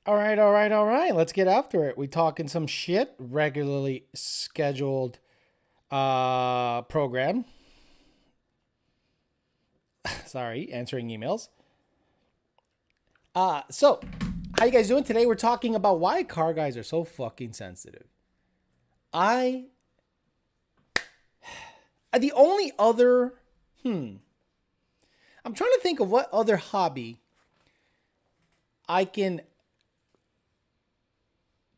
All right. Let's get after it. We talking some shit, regularly scheduled program. Sorry, answering emails. So how you guys doing today? We're talking about why car guys are so fucking sensitive. I the only other I'm trying to think of what other hobby I can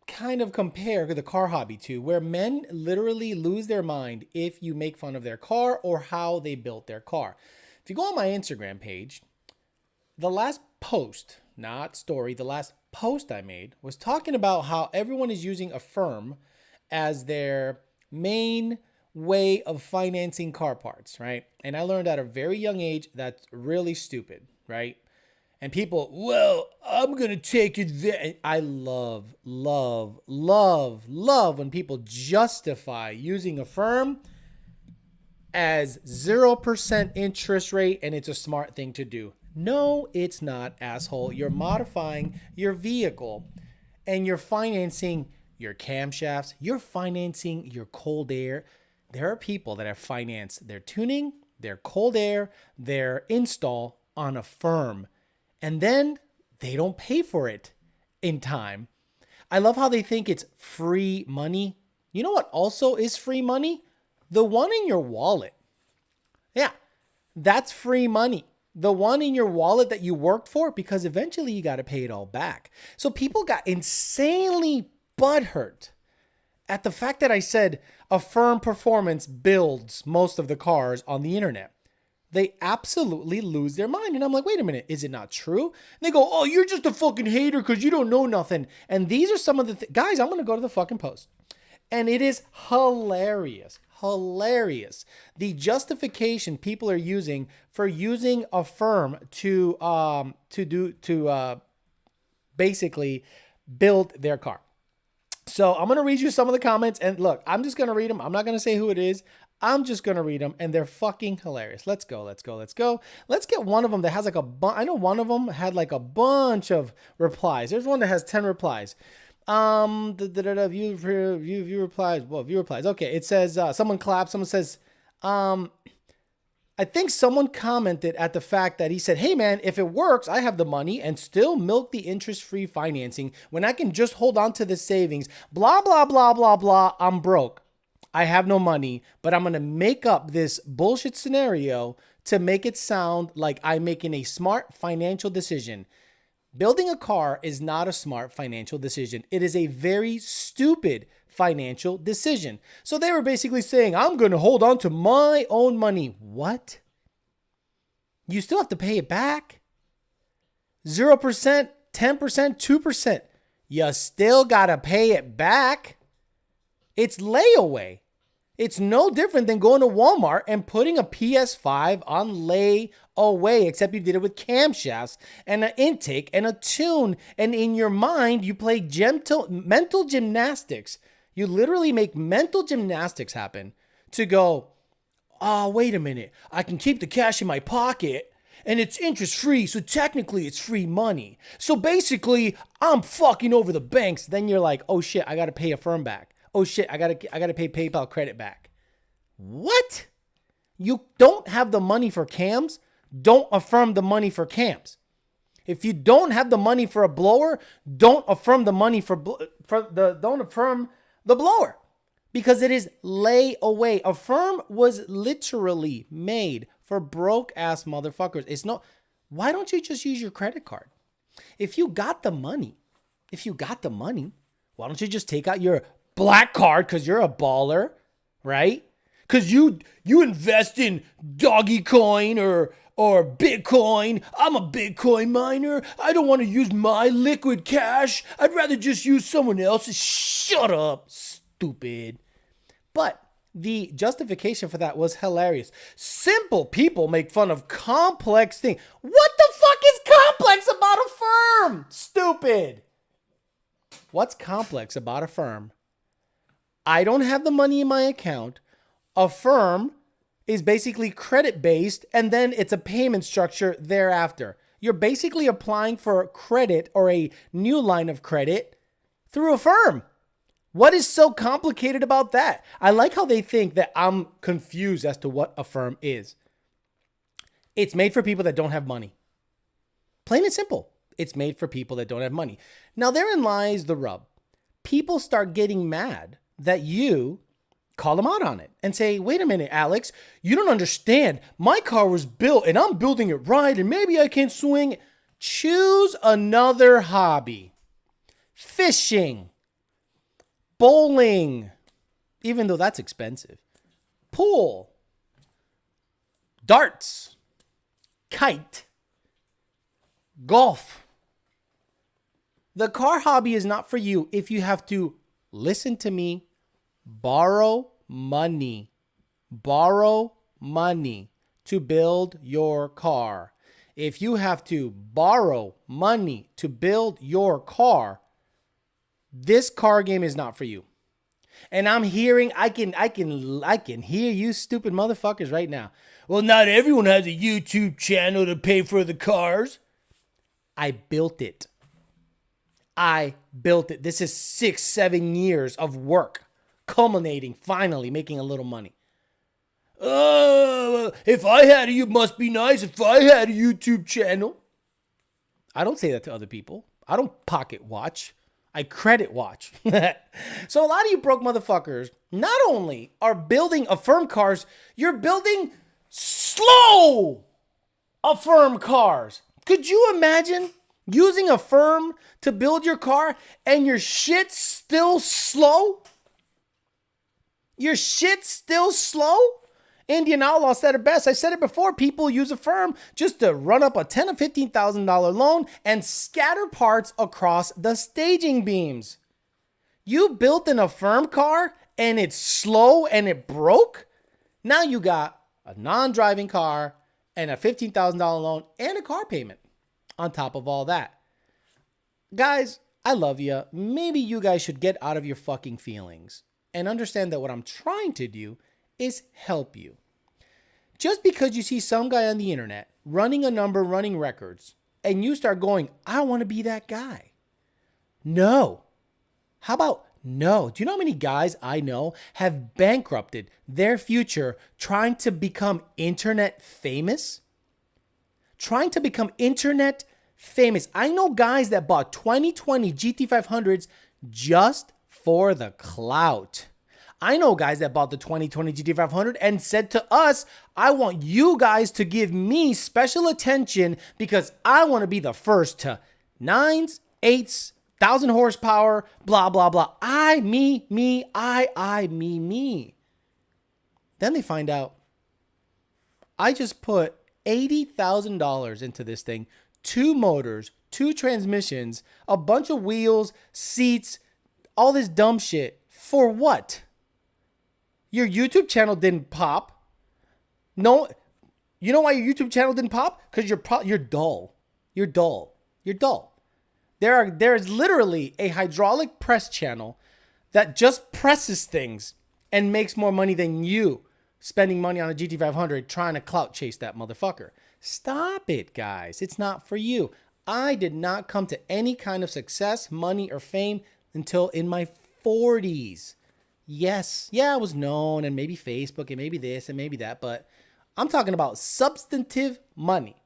kind of compare the car hobby to, where men literally lose their mind if you make fun of their car or how they built their car. If you go on my Instagram page, the last post, not story, the last post I made was talking about how everyone is using Affirm as their main way of financing car parts, right? And I learned at a very young age that's really stupid, right? And people, well, I'm going to take it there. I love when people justify using Affirm as 0% interest rate and it's a smart thing to do. No, it's not, asshole. You're modifying your vehicle and you're financing your camshafts, you're financing your cold air. There are people that have financed their tuning, their cold air, their install on Affirm, and then they don't pay for it in time. I love how they think it's free money. You know what also is free money? The one in your wallet. Yeah, that's free money. The one in your wallet that you worked for, because eventually you got to pay it all back. So people got insanely butthurt at the fact that I said Affirm Performance builds most of the cars on the internet. They absolutely lose their mind. And I'm like, wait a minute, is it not true? And they go, oh, you're just a fucking hater because you don't know nothing. And these are some of the guys, I'm going to go to the fucking post. And it is hilarious. Hilarious. The justification people are using for using Affirm to basically build their car. So I'm going to read you some of the comments, and look, I'm just going to read them. I'm not going to say who it is. I'm just going to read them, and they're fucking hilarious. Let's go. Let's get one of them that has like I know one of them had like a bunch of replies. There's one that has 10 replies. View replies. Well, view replies. Okay. It says, someone claps. Someone says, I think someone commented at the fact that he said, hey man, if it works, I have the money and still milk the interest-free financing when I can just hold on to the savings. Blah, blah, blah, blah, blah. I'm broke. I have no money, but I'm going to make up this bullshit scenario to make it sound like I'm making a smart financial decision. Building a car is not a smart financial decision. It is a very stupid financial decision. So they were basically saying, I'm going to hold on to my own money. What? You still have to pay it back? 0%, 10%, 2%. You still got to pay it back. It's layaway. It's no different than going to Walmart and putting a PS5 on layaway, except you did it with camshafts and an intake and a tune. And in your mind, you play mental gymnastics. You literally make mental gymnastics happen to go, oh, wait a minute. I can keep the cash in my pocket and it's interest free. So technically it's free money. So basically I'm fucking over the banks. Then you're like, oh shit, I got to pay Affirm back. Oh shit, I gotta pay PayPal credit back. What? You don't have the money for cams? Don't Affirm the money for cams. If you don't have the money for a blower, don't Affirm the money don't Affirm the blower, because it is layaway. Affirm was literally made for broke ass motherfuckers. It's not. Why don't you just use your credit card? If you got the money, why don't you just take out your black card because you're a baller, right? Because you invest in Doggy Coin or Bitcoin. I'm a Bitcoin miner. I don't want to use my liquid cash. I'd rather just use someone else's. Shut up, stupid. But the justification for that was hilarious. Simple people make fun of complex things. What the fuck is complex about Affirm? Stupid. What's complex about Affirm? I don't have the money in my account. Affirm is basically credit based, and then it's a payment structure thereafter. You're basically applying for credit or a new line of credit through Affirm. What is so complicated about that? I like how they think that I'm confused as to what Affirm is. It's made for people that don't have money. Plain and simple. It's made for people that don't have money. Now, therein lies the rub. People start getting mad that you call them out on it and say, wait a minute, Alex, you don't understand. My car was built and I'm building it right and maybe I can swing. Choose another hobby. Fishing. Bowling. Even though that's expensive. Pool. Darts. Kite. Golf. The car hobby is not for you if you have to, listen to me, borrow money. Borrow money to build your car. If you have to borrow money to build your car, this car game is not for you. And I'm hearing, I can hear you stupid motherfuckers right now. Well, not everyone has a YouTube channel to pay for the cars. I built it. I built it. This is 6-7 years of work, culminating, finally making a little money. If I had it must be nice if I had a YouTube channel. I don't say that to other people. I don't pocket watch. I credit watch. So a lot of you broke motherfuckers not only are building Affirm cars, you're building slow Affirm cars. Could you imagine using Affirm to build your car and your shit's still slow? Your shit's still slow? Indian Outlaw said it best. I said it before. People use Affirm just to run up a $10,000 or $15,000 loan and scatter parts across the staging beams. You built an Affirm car and it's slow and it broke? Now you got a non-driving car and a $15,000 loan and a car payment on top of all that. Guys, I love you. Maybe you guys should get out of your fucking feelings and understand that what I'm trying to do is help you. Just because you see some guy on the internet running a number, running records, and you start going, I want to be that guy. No. How about no? Do you know how many guys I know have bankrupted their future trying to become internet famous? Trying to become internet famous. I know guys that bought 2020 GT500s just for the clout. I know guys that bought the 2020 GT500 and said to us, I want you guys to give me special attention because I want to be the first to 9s, 8s, 1,000 horsepower, blah, blah, blah. I, me, me. Then they find out I just put $80,000 into this thing, 2 motors, 2 transmissions, a bunch of wheels, seats, all this dumb shit. For what? Your YouTube channel didn't pop. No, you know why your YouTube channel didn't pop? Because you're dull. You're dull. You're dull. There's literally a hydraulic press channel that just presses things and makes more money than you spending money on a GT500 trying to clout chase that motherfucker. Stop it, guys. It's not for you. I did not come to any kind of success, money, or fame until in my 40s. Yes, yeah, I was known and maybe Facebook and maybe this and maybe that, but I'm talking about substantive money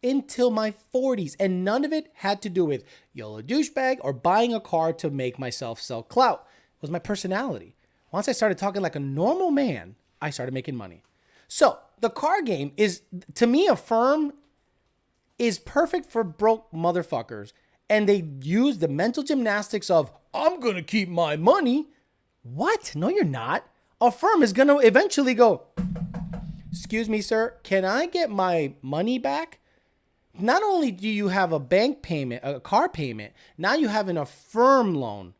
until my 40s. And none of it had to do with YOLO douchebag or buying a car to make myself sell clout. It was my personality. Once I started talking like a normal man, I started making money. So the car game is, to me, Affirm is perfect for broke motherfuckers. And they use the mental gymnastics of, I'm going to keep my money. What? No, you're not. Affirm is going to eventually go, excuse me, sir, can I get my money back? Not only do you have a bank payment, a car payment, now you have an Affirm loan.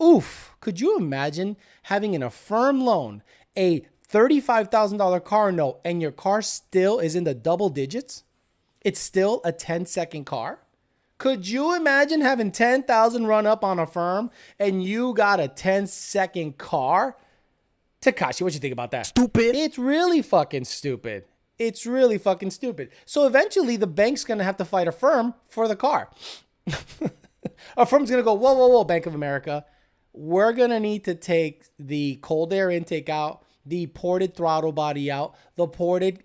Oof. Could you imagine having an Affirm loan, a $35,000 car note, and your car still is in the double digits? It's still a 10-second car? Could you imagine having 10,000 run up on Affirm and you got a 10-second car? Tekashi, what you think about that? Stupid. It's really fucking stupid. It's really fucking stupid. So eventually the bank's going to have to fight a firm for the car. A firm's going to go, whoa, whoa, whoa, Bank of America. We're going to need to take the cold air intake out, the ported throttle body out, the ported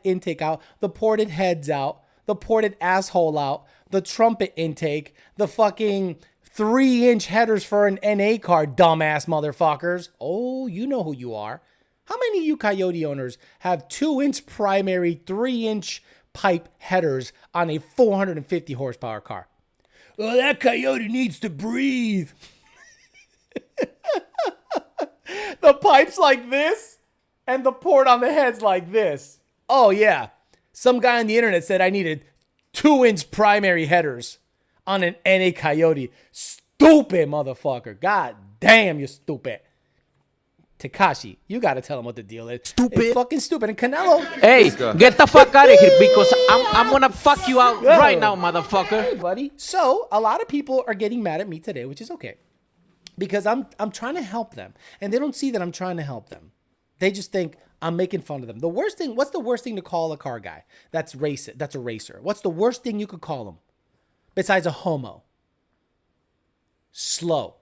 intake out, the ported heads out, the ported asshole out, the trumpet intake, the fucking 3-inch headers for an NA car, dumbass motherfuckers. Oh, you know who you are. How many of you Coyote owners have 2-inch primary, 3-inch pipe headers on a 450 horsepower car? Well, that Coyote needs to breathe. The pipe's like this, and the port on the head's like this. Oh, yeah. Some guy on the internet said I needed 2-inch primary headers on an NA Coyote. Stupid motherfucker. God damn, you're stupid. Tekashi, you got to tell him what the deal is. Stupid. It's fucking stupid. And Canelo. Hey, get the fuck out of here because I'm going to fuck you out right now, motherfucker. Hey, buddy. So, a lot of people are getting mad at me today, which is okay. Because I'm trying to help them. And they don't see that I'm trying to help them. They just think I'm making fun of them. The worst thing, what's the worst thing to call a car guy? That's a racer. What's the worst thing you could call him? Besides a homo? Slow.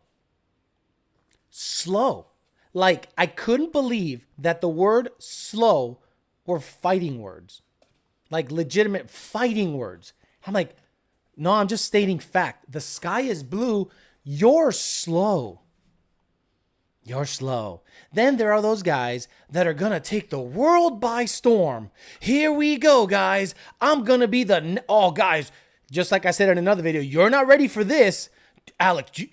Like, I couldn't believe that the word slow were fighting words. Like, legitimate fighting words. I'm like, no, I'm just stating fact. The sky is blue. You're slow. You're slow. Then there are those guys that are going to take the world by storm. Here we go, guys. I'm going to be oh, guys, just like I said in another video, you're not ready for this. Alex, do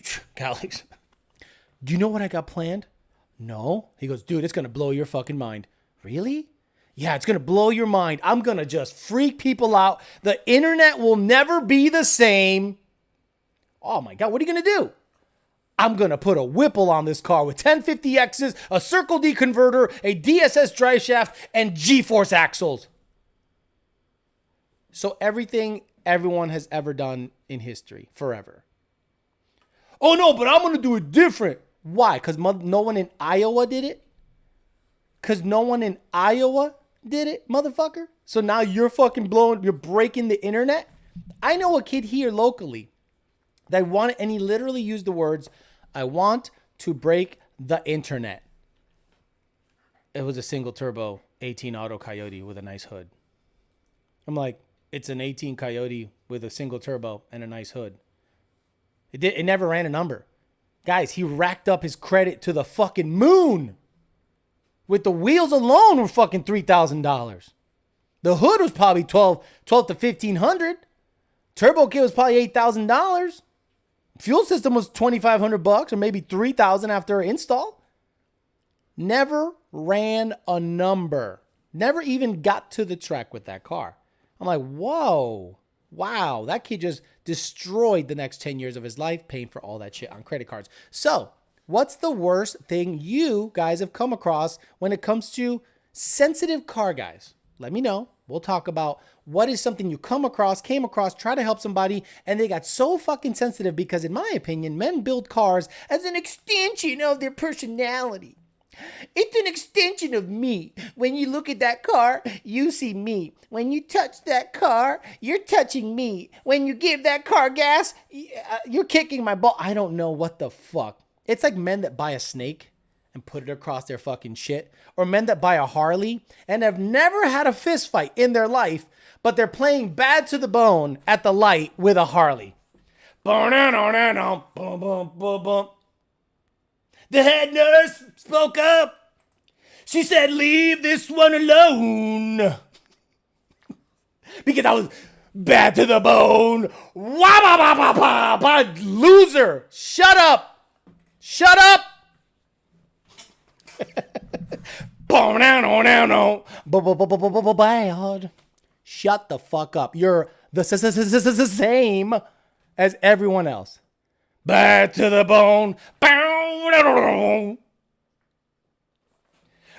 you know what I got planned? No. He goes, dude, it's going to blow your fucking mind. Really? Yeah, it's going to blow your mind. I'm going to just freak people out. The internet will never be the same. Oh my God, what are you going to do? I'm going to put a Whipple on this car with 1050Xs, a Circle D converter, a DSS drive shaft, and G-force axles. So everything everyone has ever done in history, forever. Oh no, but I'm going to do it different. Why? Because no one in Iowa did it? Because no one in Iowa did it, motherfucker? So now you're fucking you're breaking the internet? I know a kid here locally that wanted, and he literally used the words, I want to break the internet. It was a single turbo 18 Auto Coyote with a nice hood. I'm like, it's an 18 Coyote with a single turbo and a nice hood. It never ran a number. Guys, he racked up his credit to the fucking moon. With the wheels alone were fucking $3,000. The hood was probably $12 to $1,500. Turbo kit was probably $8,000. Fuel system was $2,500 or maybe $3,000 after install. Never ran a number. Never even got to the track with that car. I'm like, whoa. Wow, that kid just destroyed the next 10 years of his life paying for all that shit on credit cards. So, what's the worst thing you guys have come across when it comes to sensitive car guys? Let me know. We'll talk about what is something you came across, try to help somebody, and they got so fucking sensitive because, in my opinion, men build cars as an extension of their personality. It's an extension of me. When you look at that car, you see me. When you touch that car, you're touching me. When you give that car gas, you're kicking my ball. I don't know what the fuck. It's like men that buy a snake and put it across their fucking shit. Or men that buy a Harley and have never had a fist fight in their life, but they're playing bad to the bone at the light with a Harley. The head nurse spoke up. She said, leave this one alone. Because I was bad to the bone. Loser. Shut up. Shut up. Bad. Shut the fuck up. You're the same as everyone else. Bad to the bone.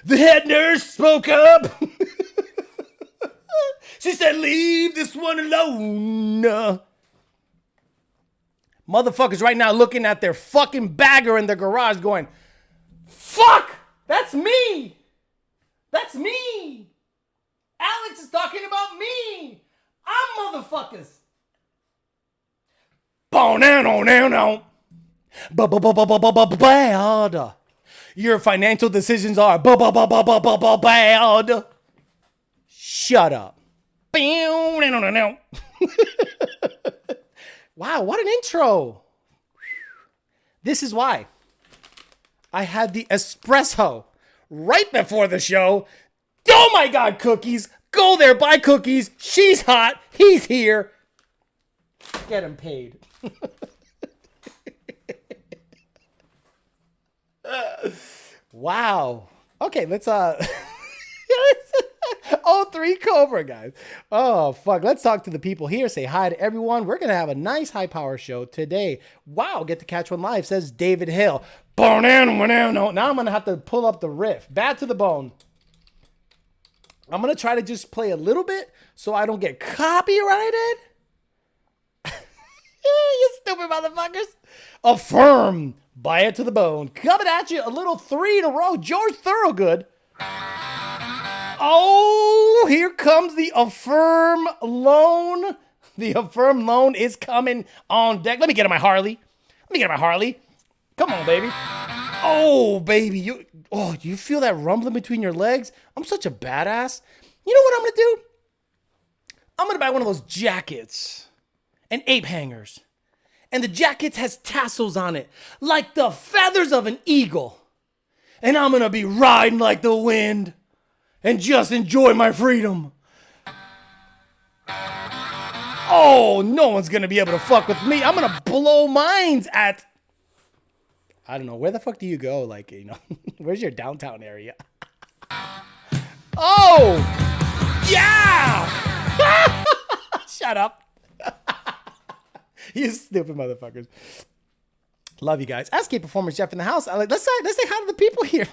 The head nurse spoke up. She said, leave this one alone. Motherfuckers right now looking at their fucking bagger in their garage going, fuck, that's me. That's me. Alex is talking about me. I'm motherfuckers. No. Bad. Your financial decisions are bad. Shut up. Wow, what an intro. This is why I had the espresso right before the show. Oh my God, cookies. Go there, buy cookies. She's hot. He's here. Get him paid. Wow. Okay, let's Oh, 3 Cobra, guys. Oh, fuck. Let's talk to the people here. Say hi to everyone. We're going to have a nice high power show today. Wow. Get to catch one live, says David Hill. Now I'm going to have to pull up the riff. Bad to the bone. I'm going to try to just play a little bit so I don't get copyrighted. You stupid motherfuckers. Affirm. Buy it to the bone. Coming at you. A little 3 in a row. George Thorogood. Oh, here comes the Affirm loan. The Affirm loan is coming on deck. Let me get on my Harley. Come on, baby. Oh, baby. You feel that rumbling between your legs? I'm such a badass. You know what I'm going to do? I'm going to buy one of those jackets and ape hangers. And the jacket has tassels on it, like the feathers of an eagle. And I'm going to be riding like the wind. And just enjoy my freedom. Oh, no one's going to be able to fuck with me. I'm going to blow minds at... I don't know. Where the fuck do you go? Like, where's your downtown area? Oh! Yeah! Shut up. You stupid motherfuckers. Love you guys. SK Performance Jeff in the house. Let's say hi to the people here.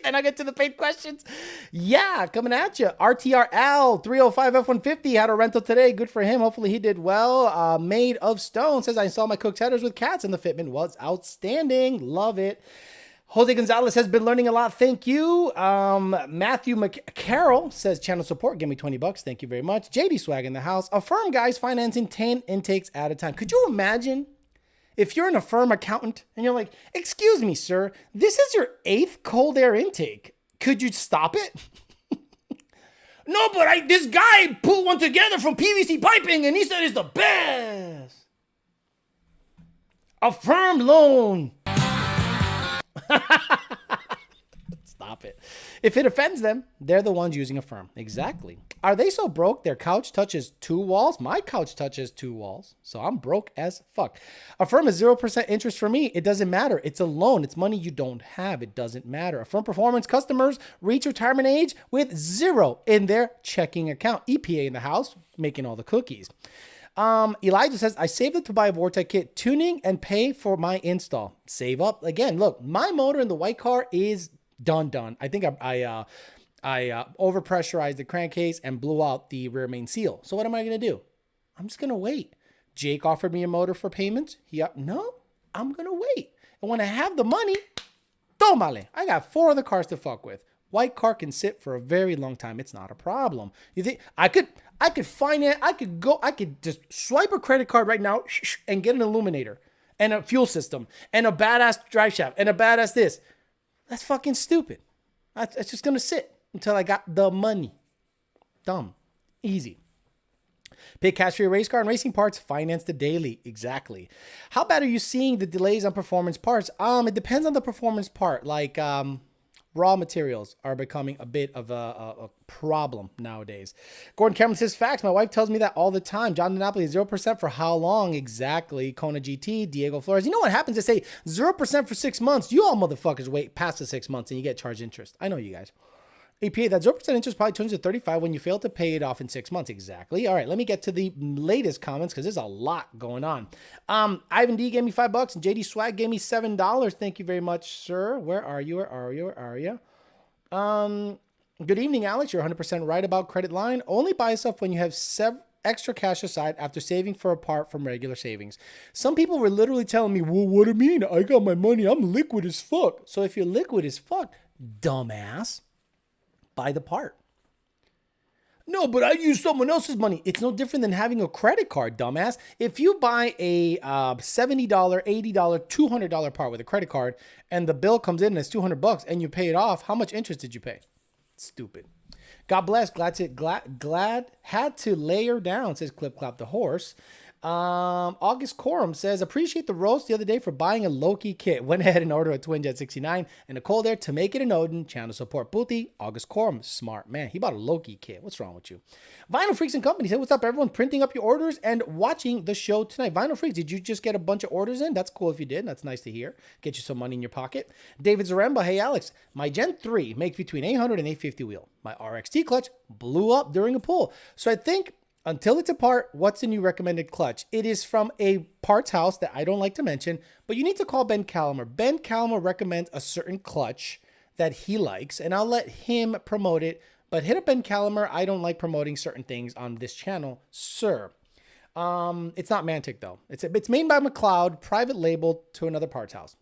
Then I get to the paid questions. Yeah, coming at you. RTRL 305 F150 had a rental today. Good for him. Hopefully he did well. Made of Stone says I installed my Cook's headers with cats and the fitment was outstanding. Love it. Jose Gonzalez has been learning a lot. Thank you. Matthew McCarroll says channel support. Give me $20. Thank you very much. JD Swag in the house. Affirm guys financing 10 intakes at a time. Could you imagine? If you're an Affirm accountant and you're like, excuse me, sir, this is your 8th cold air intake. Could you stop it? No, but this guy put one together from PVC piping and he said it's the best. Affirm loan. Stop it. If it offends them, they're the ones using Affirm. Exactly. Are they so broke their couch touches 2 walls? My couch touches 2 walls. So I'm broke as fuck. Affirm is 0% interest for me. It doesn't matter. It's a loan. It's money you don't have. It doesn't matter. Affirm Performance customers reach retirement age with 0 in their checking account. EPA in the house, making all the cookies. Elijah says, I saved it to buy a Vortec kit, tuning and pay for my install. Save up. Again, look, my motor in the white car is done. I think I overpressurized the crankcase and blew out the rear main seal. So what am I going to do? I'm just going to wait. Jake offered me a motor for payments. No, I'm going to wait. And when I have the money, tomale. I got 4 other cars to fuck with. White car can sit for a very long time. It's not a problem. You think I could finance, I could just swipe a credit card right now and get an illuminator and a fuel system and a badass drive shaft and a badass this. That's fucking stupid. It's just going to sit until I got the money. Dumb. Easy. Pay cash for your race car and racing parts. Finance the daily. Exactly. How bad are you seeing the delays on performance parts? It depends on the performance part. Like, raw materials are becoming a bit of a problem nowadays. Gordon Cameron says, facts. My wife tells me that all the time. John DiNapoli, 0% for how long? Exactly. Kona GT, Diego Flores. You know what happens? They say 0% for 6 months. You all motherfuckers wait past the 6 months and you get charged interest. I know you guys. APA, that 0% interest probably turns to 35 when you fail to pay it off in 6 months. Exactly. All right, let me get to the latest comments because there's a lot going on. Ivan D gave me $5 and JD Swag gave me $7. Thank you very much, sir. Where are you? Good evening, Alex. You're 100% right about credit line. Only buy stuff when you have extra cash aside after saving for a part from regular savings. Some people were literally telling me, well, what do you mean? I got my money. I'm liquid as fuck. So if you're liquid as fuck, dumbass, buy the part. No, but I use someone else's money. It's no different than having a credit card, dumbass. If you buy a $70, $80, $200 part with a credit card and the bill comes in and it's $200 and you pay it off, how much interest did you pay? Stupid. God bless. Glad had to layer down, says Clip Clop the horse. August Corum says, appreciate the roast the other day for buying a Loki kit. Went ahead and ordered a Twin Jet 69 and a Cold Air to make it an Odin. Channel support Puti. August Corum, smart man. He bought a Loki kit. What's wrong with you? Vinyl Freaks and Company said, what's up, everyone? Printing up your orders and watching the show tonight. Vinyl Freaks, did you just get a bunch of orders in? That's cool if you did. That's nice to hear. Get you some money in your pocket. David Zaremba, hey, Alex, my Gen 3 makes between 800 and 850 wheel. My RXT clutch blew up during a pull. So I think until it's apart, what's the new recommended clutch? It is from a parts house that I don't like to mention, but you need to call Ben Calamer. Ben Calamer recommends a certain clutch that he likes, and I'll let him promote it. But hit up Ben Calamer. I don't like promoting certain things on this channel, sir. It's not Mantic, though. It's made by McLeod, private label to another parts house.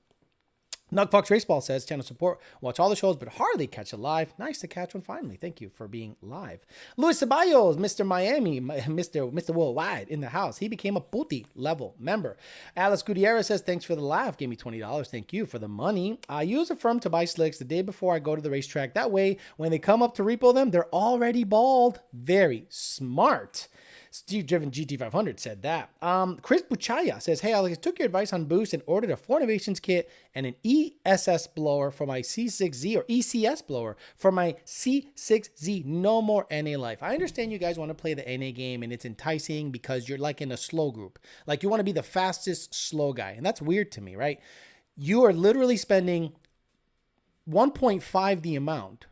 Nugfox Raceball says, channel support, watch all the shows, but hardly catch it live. Nice to catch one finally. Thank you for being live. Luis Ceballos, Mr. Miami, Mr. Worldwide in the house. He became a Puti level member. Alice Gutierrez says, thanks for the laugh. Gave me $20. Thank you for the money. I use a firm to buy slicks the day before I go to the racetrack. That way, when they come up to repo them, they're already bald. Very smart. Steve Driven GT500 said that. Chris Buchaya says, hey, Alex, took your advice on Boost and ordered a Four Innovations kit and an ESS blower for my C6Z or ECS blower for my C6Z. No more NA life. I understand you guys want to play the NA game and it's enticing because you're like in a slow group. Like you want to be the fastest slow guy. And that's weird to me, right? You are literally spending 1.5 the amount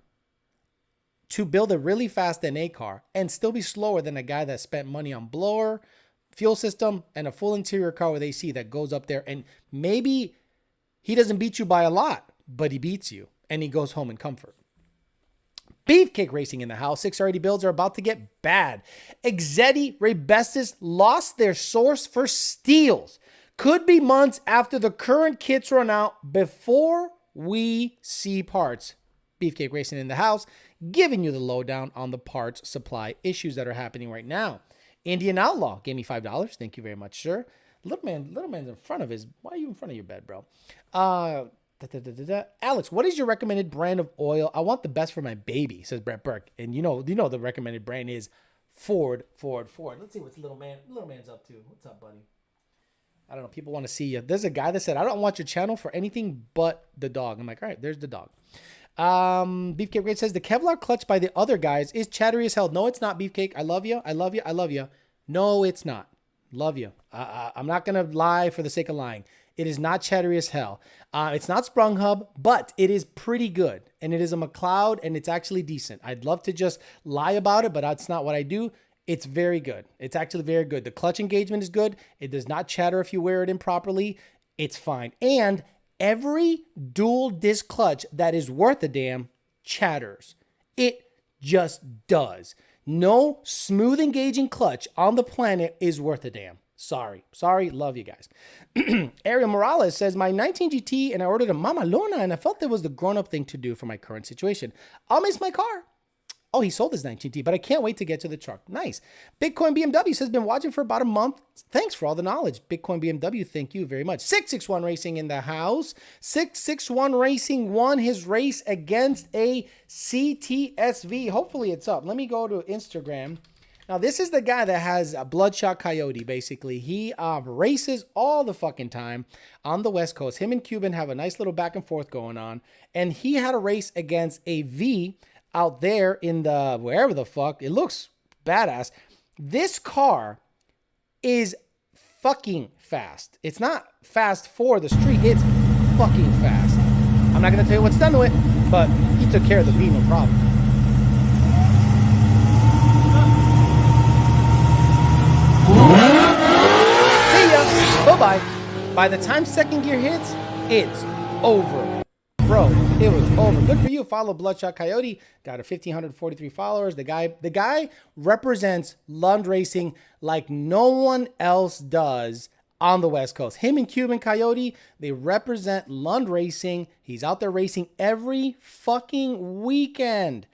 to build a really fast NA car and still be slower than a guy that spent money on blower, fuel system, and a full interior car with AC that goes up there. And maybe he doesn't beat you by a lot, but he beats you and he goes home in comfort. Beefcake Racing in the house. 6R80 builds are about to get bad. Exetti Rebestis lost their source for steals. Could be months after the current kits run out before we see parts. Beefcake Racing in the house, giving you the lowdown on the parts supply issues that are happening right now. Indian Outlaw gave me $5. Thank you very much, sir. Little man's in front of his. Why are you in front of your bed, bro? Alex, what is your recommended brand of oil? I want the best for my baby, says Brett Burke. And you know the recommended brand is Ford. Let's see what little man's up to. What's up, buddy? I don't know. People want to see you. There's a guy that said, I don't want your channel for anything but the dog. I'm like, all right, there's the dog. Beefcake Great says the Kevlar clutch by the other guys is chattery as hell. No, it's not, Beefcake. I love you. No, it's not. Love you. I'm not going to lie for the sake of lying. It is not chattery as hell. It's not Sprung Hub, but it is pretty good. And it is a McLeod, and it's actually decent. I'd love to just lie about it, but that's not what I do. It's very good. It's actually very good. The clutch engagement is good. It does not chatter if you wear it improperly. It's fine. And every dual disc clutch that is worth a damn chatters. It just does. No smooth engaging clutch on the planet is worth a damn. Sorry. Love you guys. Ariel Morales says, my 19 GT and I ordered a Mama Luna and I felt that was the grown-up thing to do for my current situation. I'll miss my car. Oh, he sold his 19T, but I can't wait to get to the truck. Nice. Bitcoin BMW says, been watching for about a month. Thanks for all the knowledge. Bitcoin BMW, thank you very much. 661 Racing in the house. 661 Racing won his race against a CTSV. Hopefully it's up. Let me go to Instagram. Now, this is the guy that has a Bloodshot Coyote, basically. He races all the fucking time on the West Coast. Him and Cuban have a nice little back and forth going on. And he had a race against a V out there in the wherever the fuck. It looks badass. This car is fucking fast. It's not fast for the street. It's fucking fast. I'm not going to tell you what's done to it, but he took care of the V, no problem. See ya. Bye-bye. By the time second gear hits, it's over. Bro, it was over. Good for you. Follow Bloodshot Coyote. Got a 1,543 followers. The guy represents Lund Racing like no one else does on the West Coast. Him and Cuban Coyote, they represent Lund Racing. He's out there racing every fucking weekend.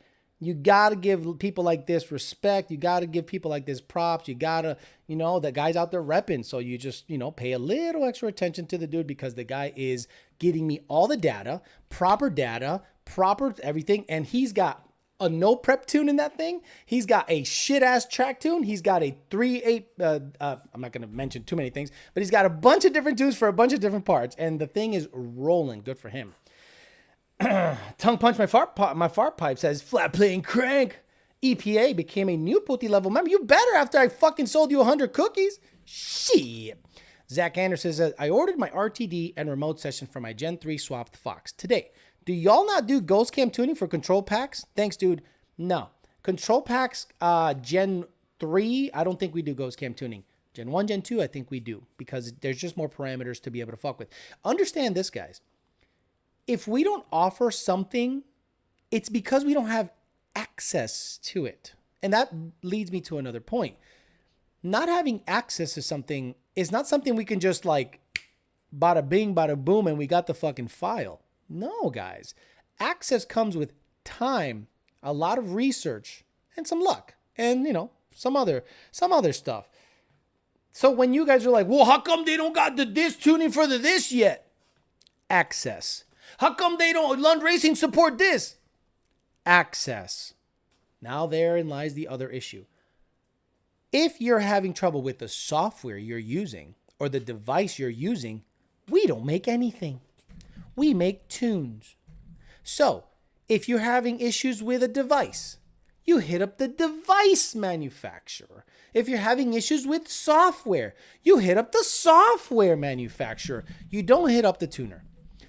You got to give people like this respect. You got to give people like this props. You got to, that guy's out there repping. So you just, pay a little extra attention to the dude because the guy is getting me all the data, proper everything. And he's got a no prep tune in that thing. He's got a shit ass track tune. He's got a 3.8, I'm not going to mention too many things, but he's got a bunch of different tunes for a bunch of different parts. And the thing is rolling. Good for him. Tongue punch my fart pipe says flat playing crank. EPA became a new putty level member. You better after I fucking sold you 100 cookies. Shit. Zach Anderson says I ordered my RTD and remote session for my Gen 3 swapped Fox today. Do y'all not do ghost cam tuning for control packs? Thanks, dude. No. Control packs, Gen 3, I don't think we do ghost cam tuning. Gen 1, Gen 2, I think we do because there's just more parameters to be able to fuck with. Understand this, guys. If we don't offer something, it's because we don't have access to it. And that leads me to another point. Not having access to something is not something we can just like bada bing, bada boom, and we got the fucking file. No, guys. Access comes with time, a lot of research, and some luck. And, some other stuff. So when you guys are like, well, how come they don't got the this tuning for the this yet? Access. How come they don't Lund Racing support this? Access. Now therein lies the other issue. If you're having trouble with the software you're using or the device you're using, we don't make anything. We make tunes. So if you're having issues with a device, you hit up the device manufacturer. If you're having issues with software, you hit up the software manufacturer. You don't hit up the tuner.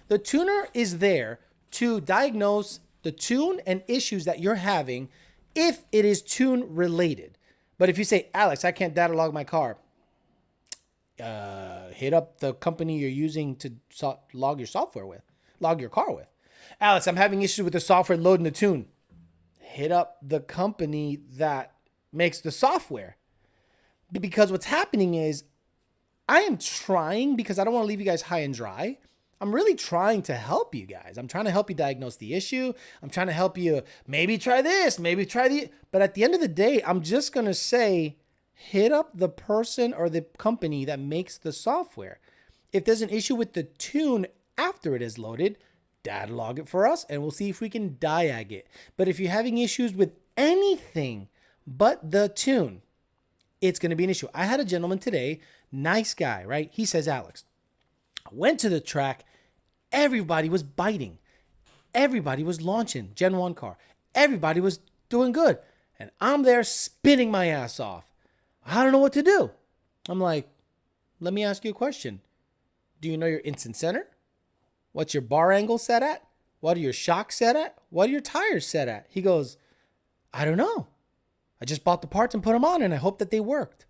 The tuner is there to diagnose the tune and issues that you're having if it is tune related. But if you say, Alex, I can't data log my car, hit up the company you're using to log your car with. Alex, I'm having issues with the software loading the tune. Hit up the company that makes the software. Because what's happening is I am trying, because I don't want to leave you guys high and dry. I'm really trying to help you guys. I'm trying to help you diagnose the issue. I'm trying to help you maybe try this, maybe try the. But at the end of the day, I'm just going to say, hit up the person or the company that makes the software. If there's an issue with the tune after it is loaded, data log it for us and we'll see if we can diag it. But if you're having issues with anything but the tune, it's going to be an issue. I had a gentleman today, nice guy, right? He says, Alex, I went to the track. Everybody was biting. Everybody was launching Gen 1 car. Everybody was doing good. And I'm there spinning my ass off. I don't know what to do. I'm like, let me ask you a question. Do you know your instant center? What's your bar angle set at? What are your shocks set at? What are your tires set at? He goes, I don't know. I just bought the parts and put them on and I hope that they worked.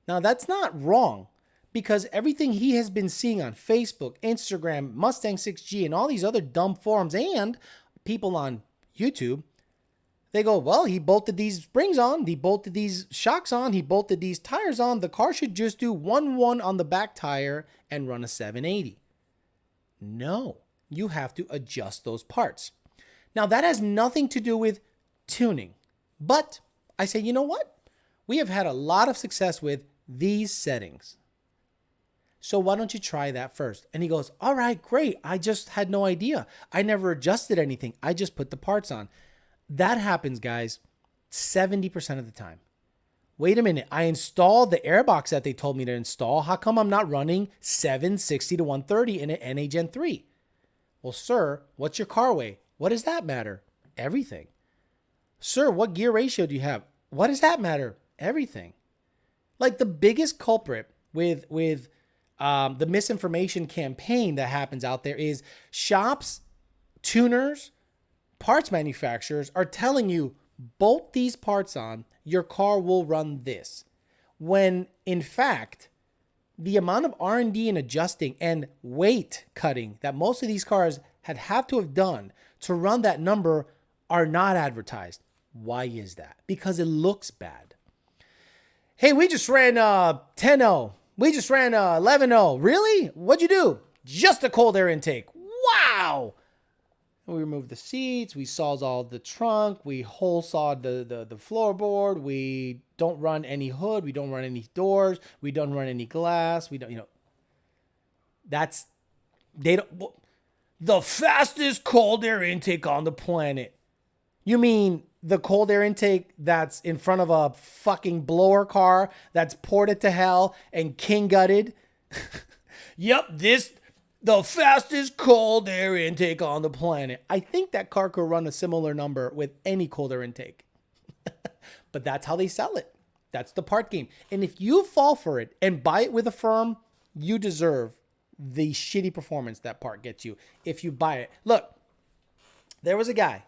Now that's not wrong. Because everything he has been seeing on Facebook, Instagram, Mustang 6G, and all these other dumb forums and people on YouTube, they go, well, he bolted these springs on, he bolted these shocks on, he bolted these tires on. The car should just do 1-1 on the back tire and run a 780. No, you have to adjust those parts. Now, that has nothing to do with tuning. But I say, you know what? We have had a lot of success with these settings. So why don't you try that first? And he goes, all right, great. I just had no idea. I never adjusted anything. I just put the parts on. That happens, guys, 70% of the time. Wait a minute. I installed the airbox that they told me to install. How come I'm not running 760 to 130 in an NA Gen 3? Well, sir, what's your car weigh? What does that matter? Everything. Sir, what gear ratio do you have? What does that matter? Everything. Like the biggest culprit with the misinformation campaign that happens out there is shops, tuners, parts manufacturers are telling you, bolt these parts on, your car will run this. When in fact, the amount of R&D and adjusting and weight cutting that most of these cars have to have done to run that number are not advertised. Why is that? Because it looks bad. Hey, we just ran 10.0. We just ran 11.0. Really? What'd you do? Just a cold air intake. Wow. We removed the seats. We sawzalled the trunk. We hole sawed the floorboard. We don't run any hood. We don't run any doors. We don't run any glass. We don't, that's, they don't, the fastest cold air intake on the planet. You mean the cold air intake that's in front of a fucking blower car that's ported to hell and king gutted? Yep, the fastest cold air intake on the planet. I think that car could run a similar number with any cold air intake. But that's how they sell it. That's the part game. And if you fall for it and buy it with a firm, you deserve the shitty performance that part gets you if you buy it. Look, there was a guy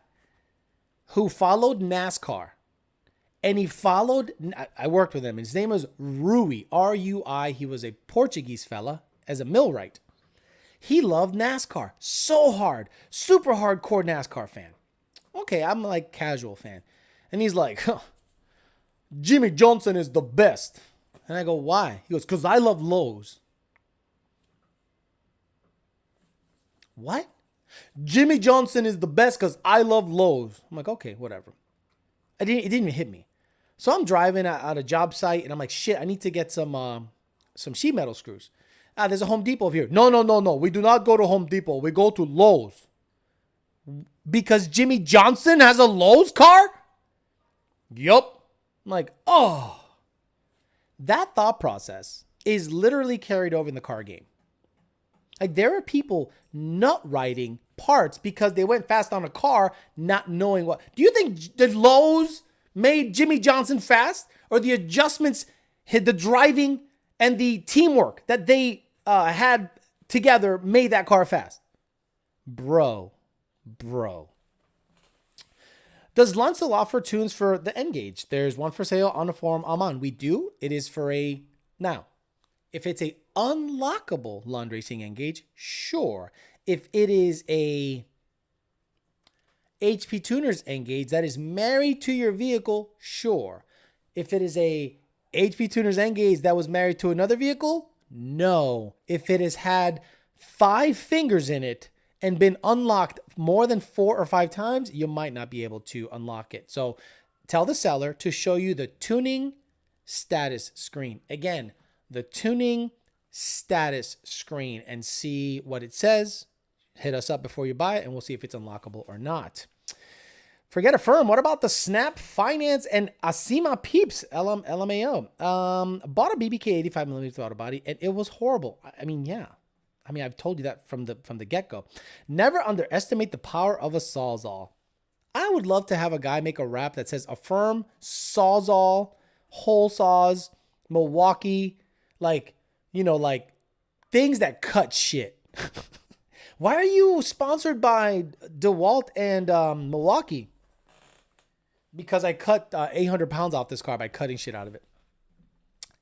who followed NASCAR, and I worked with him. His name was Rui, R-U-I. He was a Portuguese fella as a millwright. He loved NASCAR so hard, super hardcore NASCAR fan. Okay, I'm like casual fan. And he's like, Jimmie Johnson is the best. And I go, why? He goes, because I love Lowe's. What? Jimmie Johnson is the best because I love Lowe's. I'm like, okay, whatever. It didn't even hit me. So I'm driving at a job site and I'm like, shit, I need to get some sheet metal screws. There's a Home Depot over here. No. We do not go to Home Depot. We go to Lowe's. Because Jimmie Johnson has a Lowe's car? Yup. I'm like, oh. That thought process is literally carried over in the car game. Like, there are people nut riding parts because they went fast on a car not knowing what. Do you think the Lowe's made Jimmie Johnson fast? Or the adjustments, the driving, and the teamwork that they had together made that car fast? Bro. Does Lunt still offer tunes for the N-Gage? There's one for sale on the forum I'm on. We do. It is for a... Now, if it's a unlockable Lund Racing N-Gage, sure. If it is a HP Tuners N-Gage that is married to your vehicle, sure. If it is a HP Tuners N-Gage that was married to another vehicle, no. If it has had 5 fingers in it and been unlocked more than 4 or 5 times, you might not be able to unlock it. So tell the seller to show you the tuning status screen. Again, the tuning status screen and see what it says. Hit us up before you buy it and we'll see if it's unlockable or not. Forget a firm. What about the Snap Finance and Asima Peeps LMAO? Bought a BBK 85mm auto body and it was horrible. I mean, yeah. I've told you that from the get-go. Never underestimate the power of a Sawzall. I would love to have a guy make a rap that says Affirm, Sawzall, Hole Saws, Milwaukee, like things that cut shit. Why are you sponsored by DeWalt and Milwaukee? Because I cut 800 pounds off this car by cutting shit out of it.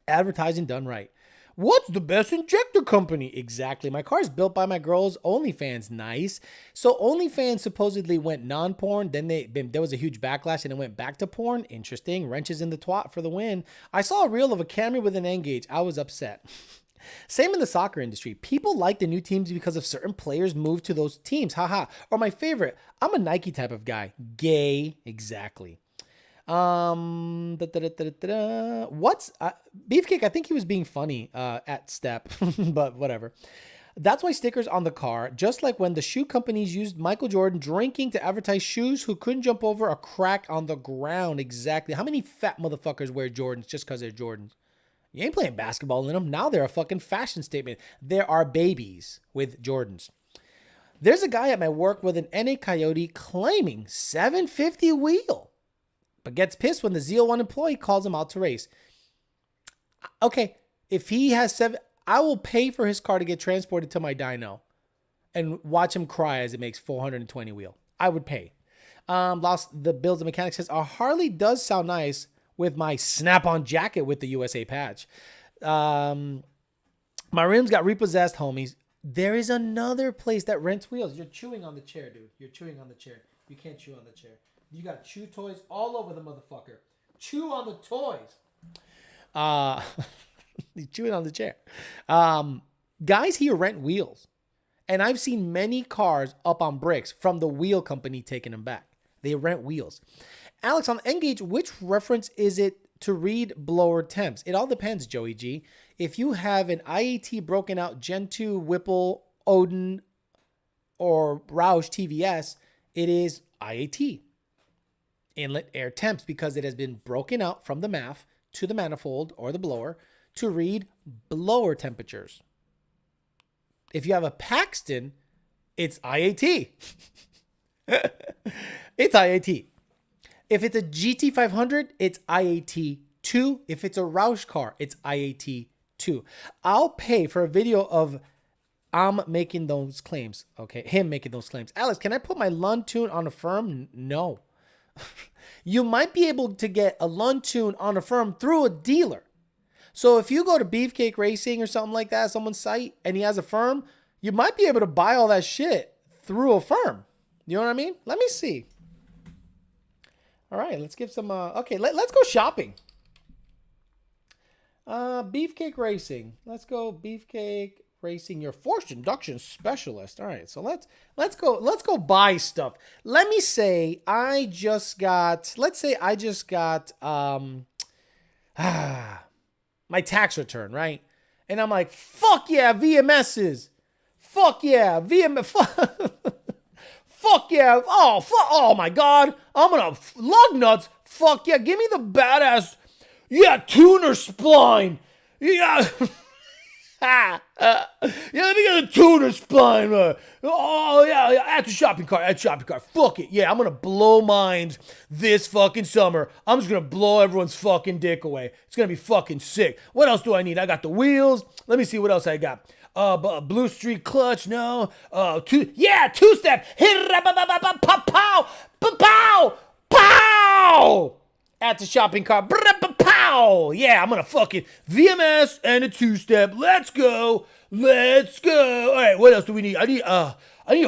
Advertising done right. What's the best injector company? Exactly. My car is built by my girls. OnlyFans, nice. So OnlyFans supposedly went non-porn. Then there was a huge backlash and it went back to porn. Interesting. Wrenches in the twat for the win. I saw a reel of a Camry with an N-Gage. I was upset. Same in the soccer industry. People like the new teams because of certain players move to those teams. Haha. Or my favorite, I'm a Nike type of guy. Gay. Exactly. Beefcake, I think he was being funny at Step, but whatever. That's why stickers on the car, just like when the shoe companies used Michael Jordan drinking to advertise shoes who couldn't jump over a crack on the ground. Exactly. How many fat motherfuckers wear Jordans just because they're Jordans? You ain't playing basketball in them. Now they're a fucking fashion statement. There are babies with Jordans. There's a guy at my work with an NA Coyote claiming 750 wheel, but gets pissed when the ZL1 employee calls him out to race. Okay, if he has 7, I will pay for his car to get transported to my dyno and watch him cry as it makes 420 wheel. I would pay. Lost the Bills and Mechanics says, our Harley does sound nice with my snap-on jacket with the USA patch. My rims got repossessed, homies. There is another place that rents wheels. You're chewing on the chair, dude. You're chewing on the chair. You can't chew on the chair. You got chew toys all over the motherfucker. Chew on the toys. You're chewing on the chair. Guys here rent wheels. And I've seen many cars up on bricks from the wheel company taking them back. They rent wheels. Alex, on N-Gage, which reference is it to read blower temps? It all depends, Joey G. If you have an IAT broken out Gen 2 Whipple, Odin, or Roush TVS, it is IAT, inlet air temps, because it has been broken out from the MAF to the manifold or the blower to read blower temperatures. If you have a Paxton, it's IAT. It's IAT. If it's a GT500, it's IAT2. If it's a Roush car, it's IAT2. I'll pay for a video of I'm making those claims. Okay, him making those claims. Alex, can I put my Lund tune on a firm? No. You might be able to get a Lund tune on a firm through a dealer. So if you go to Beefcake Racing or something like that, someone's site, and he has a firm, you might be able to buy all that shit through a firm. You know what I mean? Let me see. All right, let's give some, okay, let's go shopping. Beefcake Racing. Let's go Beefcake Racing, your forced induction specialist. All right, so let's go buy stuff. Let me say I just got my tax return, right? And I'm like, fuck yeah, VMSs. Fuck yeah, VMS. Fuck yeah. Oh my God. I'm gonna lug nuts. Fuck yeah. Give me the badass. Yeah, tuner spline. Yeah. Yeah, let me get a tuner spline. Oh yeah, at the shopping cart. Fuck it. Yeah, I'm gonna blow minds this fucking summer. I'm just gonna blow everyone's fucking dick away. It's gonna be fucking sick. What else do I need? I got the wheels. Let me see what else I got. Blue Street clutch. No. Two-step. Pow, pow, pow. At the shopping cart. Pow! Yeah, I'm gonna fucking VMS and a two-step. Let's go. All right, what else do we need? I need a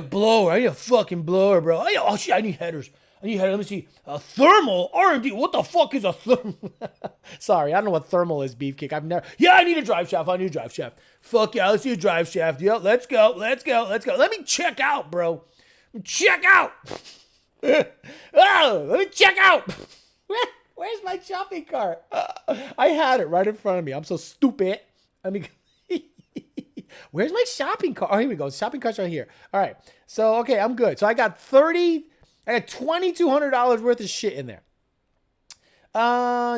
blower. I need a fucking blower, bro. I need headers. Let me see. A thermal R&D. What the fuck is a thermal? Sorry, I don't know what thermal is, Beefcake. I've never. Yeah, I need a drive shaft. Fuck yeah, let's see a drive shaft. Yeah, let's go. Let me check out, bro. Check out. Let me check out. Where's my shopping cart? I had it right in front of me. I'm so stupid. I mean, where's my shopping cart? Oh, here we go. Shopping cart's right here. All right. So, okay, I'm good. So I got $2,200 worth of shit in there.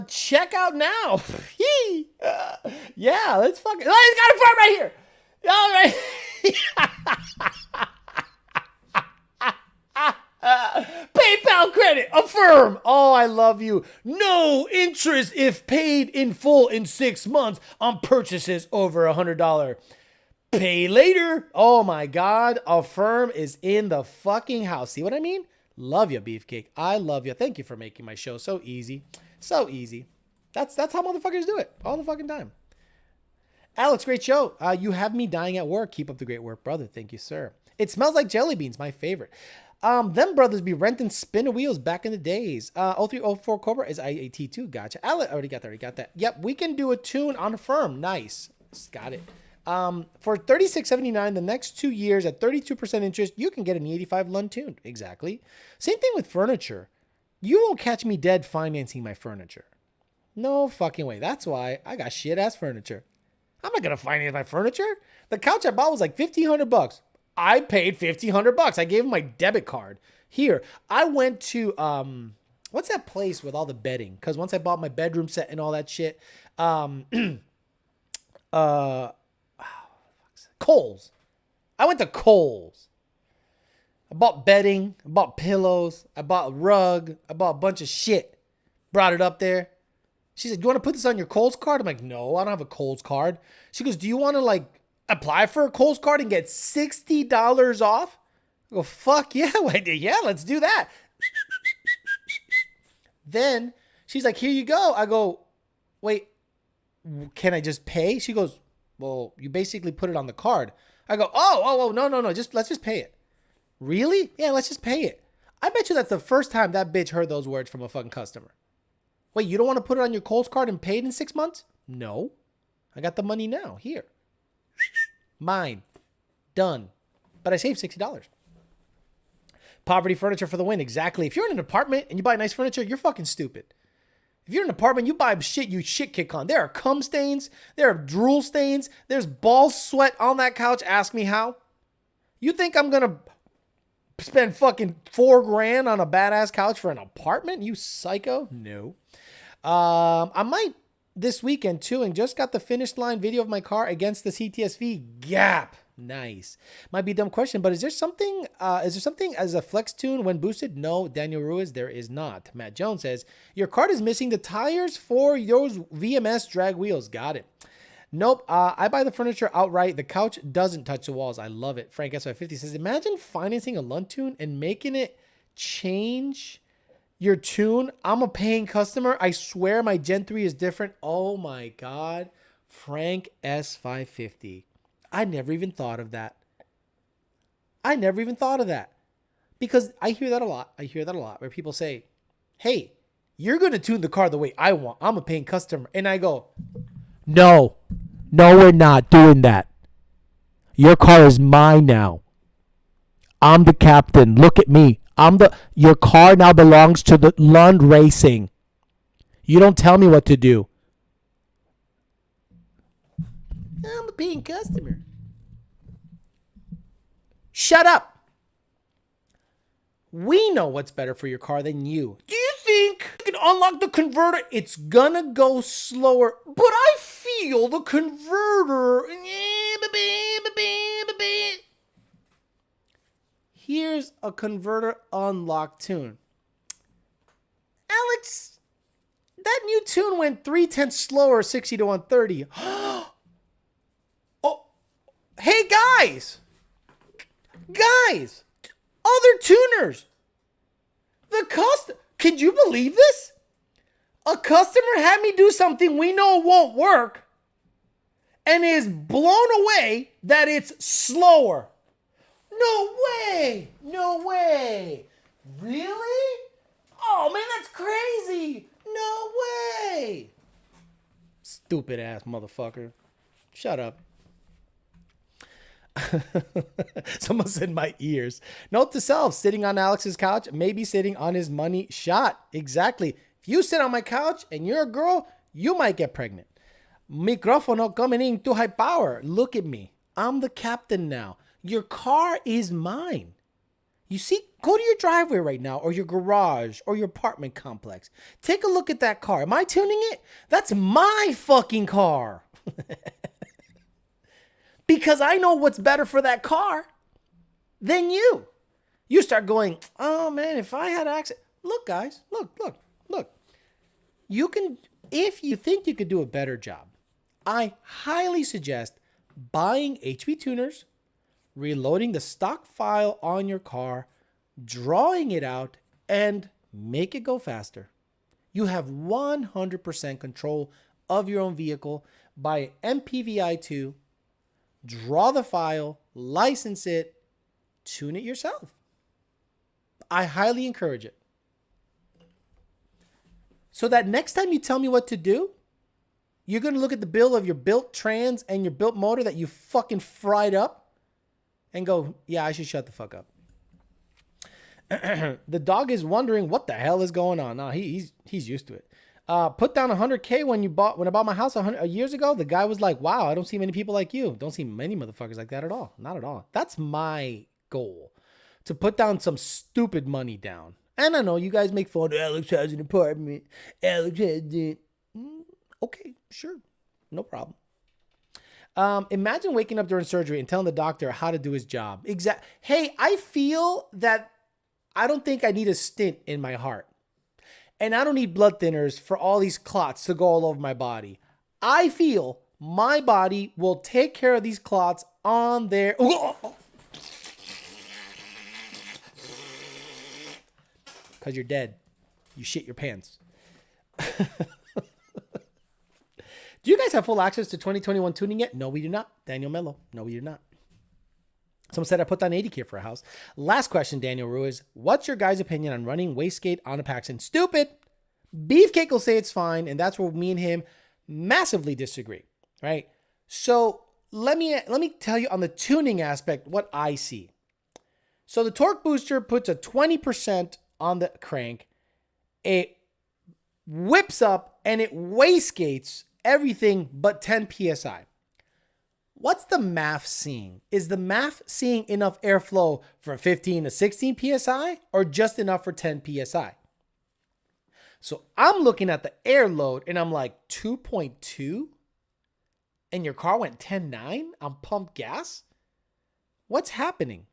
Check out now. Yeah, let's fucking. Oh, he's got a front right here. All right. PayPal credit, affirm. Oh, I love you. No interest if paid in full in 6 months on purchases over $100. Pay later. Oh my God. Affirm is in the fucking house. See what I mean? Love you, Beefcake. I love you. Thank you for making my show so easy. So easy. That's how motherfuckers do it all the fucking time. Alex, great show. You have me dying at work. Keep up the great work, brother. Thank you, sir. It smells like jelly beans. My favorite. Them brothers be renting spinner wheels back in the days. 0304 Cobra is IAT2. Gotcha. Already got that. Yep, we can do a tune on a firm. Nice. Got it. For $36.79, the next 2 years at 32% interest, you can get an E85 Lund tune. Exactly. Same thing with furniture. You won't catch me dead financing my furniture. No fucking way. That's why I got shit ass furniture. I'm not gonna finance my furniture. The couch I bought was like $1,500. I paid $1,500. I gave him my debit card. Here, I went to what's that place with all the bedding? Because once I bought my bedroom set and all that shit, Kohl's. I went to Kohl's. I bought bedding. I bought pillows. I bought a rug. I bought a bunch of shit. Brought it up there. She said, "Do you want to put this on your Kohl's card?" I'm like, "No, I don't have a Kohl's card." She goes, "Do you want to like apply for a Kohl's card and get $60 off?" I go, "Fuck yeah." Yeah, let's do that. Then she's like, "Here you go." I go, "Wait, can I just pay?" She goes, "Well, you basically put it on the card." I go, oh, no. Let's just pay it. Really? Yeah, let's just pay it. I bet you that's the first time that bitch heard those words from a fucking customer. Wait, you don't want to put it on your Kohl's card and pay it in 6 months? No. I got the money now. Here. Mine. Done. but I saved $60. Poverty furniture for the win. Exactly. If you're in an apartment and you buy nice furniture, you're fucking stupid. If you're in an apartment, you buy shit you shit kick on. There are cum stains. There are drool stains. There's ball sweat on that couch. Ask me how. You think I'm going to spend fucking $4,000 on a badass couch for an apartment? You psycho? No. I might this weekend too, and just got the finish line video of my car against the CTSV gap. Nice. Might be a dumb question, but is there something as a flex tune when boosted? No, Daniel Ruiz, there is not. Matt Jones says, your card is missing the tires for those VMS drag wheels. Got it. Nope. I buy the furniture outright. The couch doesn't touch the walls. I love it. Frank S550 says, imagine financing a Lund tune and making it change your tune. I'm a paying customer. I swear my Gen 3 is different. Oh my God. Frank S550. I never even thought of that. Because I hear that a lot. Where people say, hey, you're going to tune the car the way I want. I'm a paying customer. And I go, no, we're not doing that. Your car is mine now. I'm the captain. Look at me. Your car now belongs to the Lund Racing. You don't tell me what to do. I'm a paying customer. Shut up. We know what's better for your car than you. Do you think you can unlock the converter? It's gonna go slower, but I feel the converter. Here's a converter unlock tune. Alex, that new tune went 0.3 slower, 60 to 130. Hey, guys, other tuners, can you believe this? A customer had me do something we know won't work and is blown away that it's slower. No way. Really? Oh man, that's crazy. No way. Stupid ass motherfucker. Shut up. Someone said my ears. Note to self, sitting on Alex's couch, maybe sitting on his money shot. Exactly. If you sit on my couch and you're a girl, you might get pregnant. Microfono coming in to high power. Look at me. I'm the captain now. Your car is mine. You see, go to your driveway right now or your garage or your apartment complex. Take a look at that car. Am I tuning it? That's my fucking car. Because I know what's better for that car than you. You start going, oh man, if I had access. Look, guys, look. You can, if you think you could do a better job, I highly suggest buying HP tuners, reloading the stock file on your car, drawing it out, and make it go faster. You have 100% control of your own vehicle. Buy MPVI2, draw the file, license it, tune it yourself. I highly encourage it. So that next time you tell me what to do, you're going to look at the bill of your built trans and your built motor that you fucking fried up and go, yeah, I should shut the fuck up. The dog is wondering what the hell is going on. No, he's used to it. Put down $100K when I bought my house years ago. The guy was like, wow, I don't see many people like you. Don't see many motherfuckers like that at all. Not at all. That's my goal, to put down some stupid money down. And I know you guys make fun. Alex has an apartment. Alex has it. Okay, sure. No problem. Imagine waking up during surgery and telling the doctor how to do his job. Hey, I feel that I don't think I need a stent in my heart. And I don't need blood thinners for all these clots to go all over my body. I feel my body will take care of these clots on their... Because you're dead. You shit your pants. Do you guys have full access to 2021 tuning yet? No, we do not. Daniel Mello. No, we do not. Someone said I put down 80K for a house. Last question, Daniel Ruiz. What's your guys' opinion on running wastegate on a Paxton? Stupid. Beefcake will say it's fine, and that's where me and him massively disagree, right? So let me tell you on the tuning aspect what I see. So the torque booster puts a 20% on the crank. It whips up and it wastegates everything but 10 psi. What's the MAF seeing? Is the MAF seeing enough airflow for 15 to 16 psi or just enough for 10 psi? So I'm looking at the air load and I'm like 2.2 and your car went 10.9 on pumped gas? What's happening?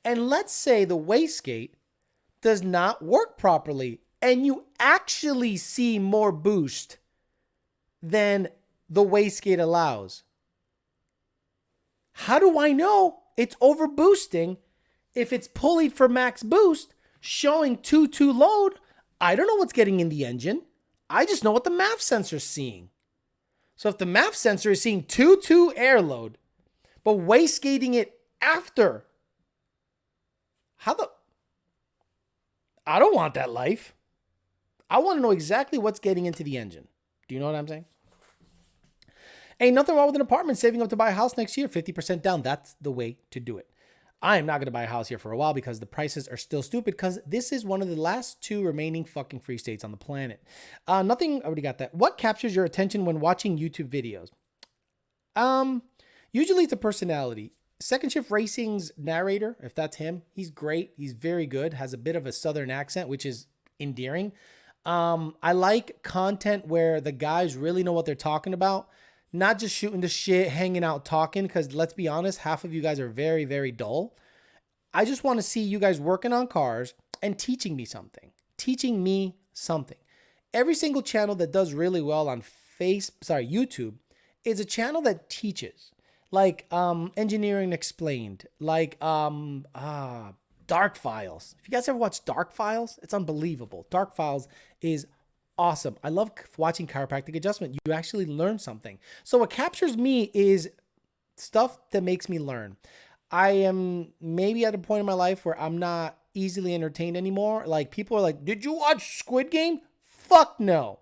And let's say the wastegate does not work properly and you actually see more boost than the wastegate allows. How do I know it's over boosting if it's pulleyed for max boost showing 2.2 load? I don't know what's getting in the engine. I just know what the MAF sensor is seeing. So if the MAF sensor is seeing 2.2 air load, but wastegating it after, I don't want that life. I want to know exactly what's getting into the engine. Do you know what I'm saying? Ain't nothing wrong with an apartment saving up to buy a house next year, 50% down. That's the way to do it. I am not going to buy a house here for a while because the prices are still stupid because this is one of the last 2 remaining fucking free states on the planet. Nothing, I already got that. What captures your attention when watching YouTube videos? Usually it's a personality. Second Shift Racing's narrator, if that's him, he's great. He's very good. Has a bit of a southern accent, which is endearing. I like content where the guys really know what they're talking about. Not just shooting the shit, hanging out, talking, because let's be honest, half of you guys are very, very dull. I just want to see you guys working on cars and teaching me something. Every single channel that does really well on YouTube is a channel that teaches. Like Engineering Explained, like Dark Files. If you guys ever watch Dark Files, it's unbelievable. Dark Files is awesome. I love watching chiropractic adjustment. You actually learn something. So what captures me is stuff that makes me learn. I am maybe at a point in my life where I'm not easily entertained anymore. Like people are like, did you watch Squid Game? Fuck no.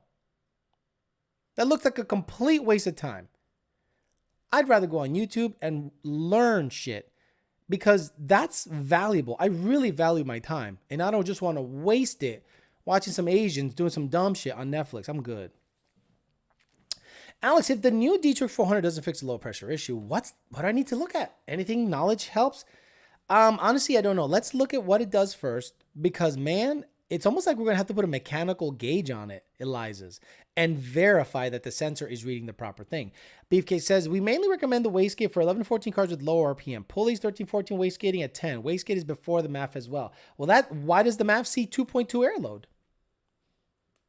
That looks like a complete waste of time. I'd rather go on YouTube and learn shit because that's valuable. I really value my time and I don't just want to waste it watching some Asians doing some dumb shit on Netflix. I'm good. Alex, if the new Dietrich 400 doesn't fix the low pressure issue, what do I need to look at? Anything knowledge helps? Honestly, I don't know. Let's look at what it does first because, man, it's almost like we're going to have to put a mechanical gauge on it, ELIZA's, and verify that the sensor is reading the proper thing. Beefcake says, we mainly recommend the wastegate for 11 to 14 cars with low RPM. Pulleys 13, 14, wastegating at 10. Wastegate is before the MAF as well. Well, why does the MAF see 2.2 air load?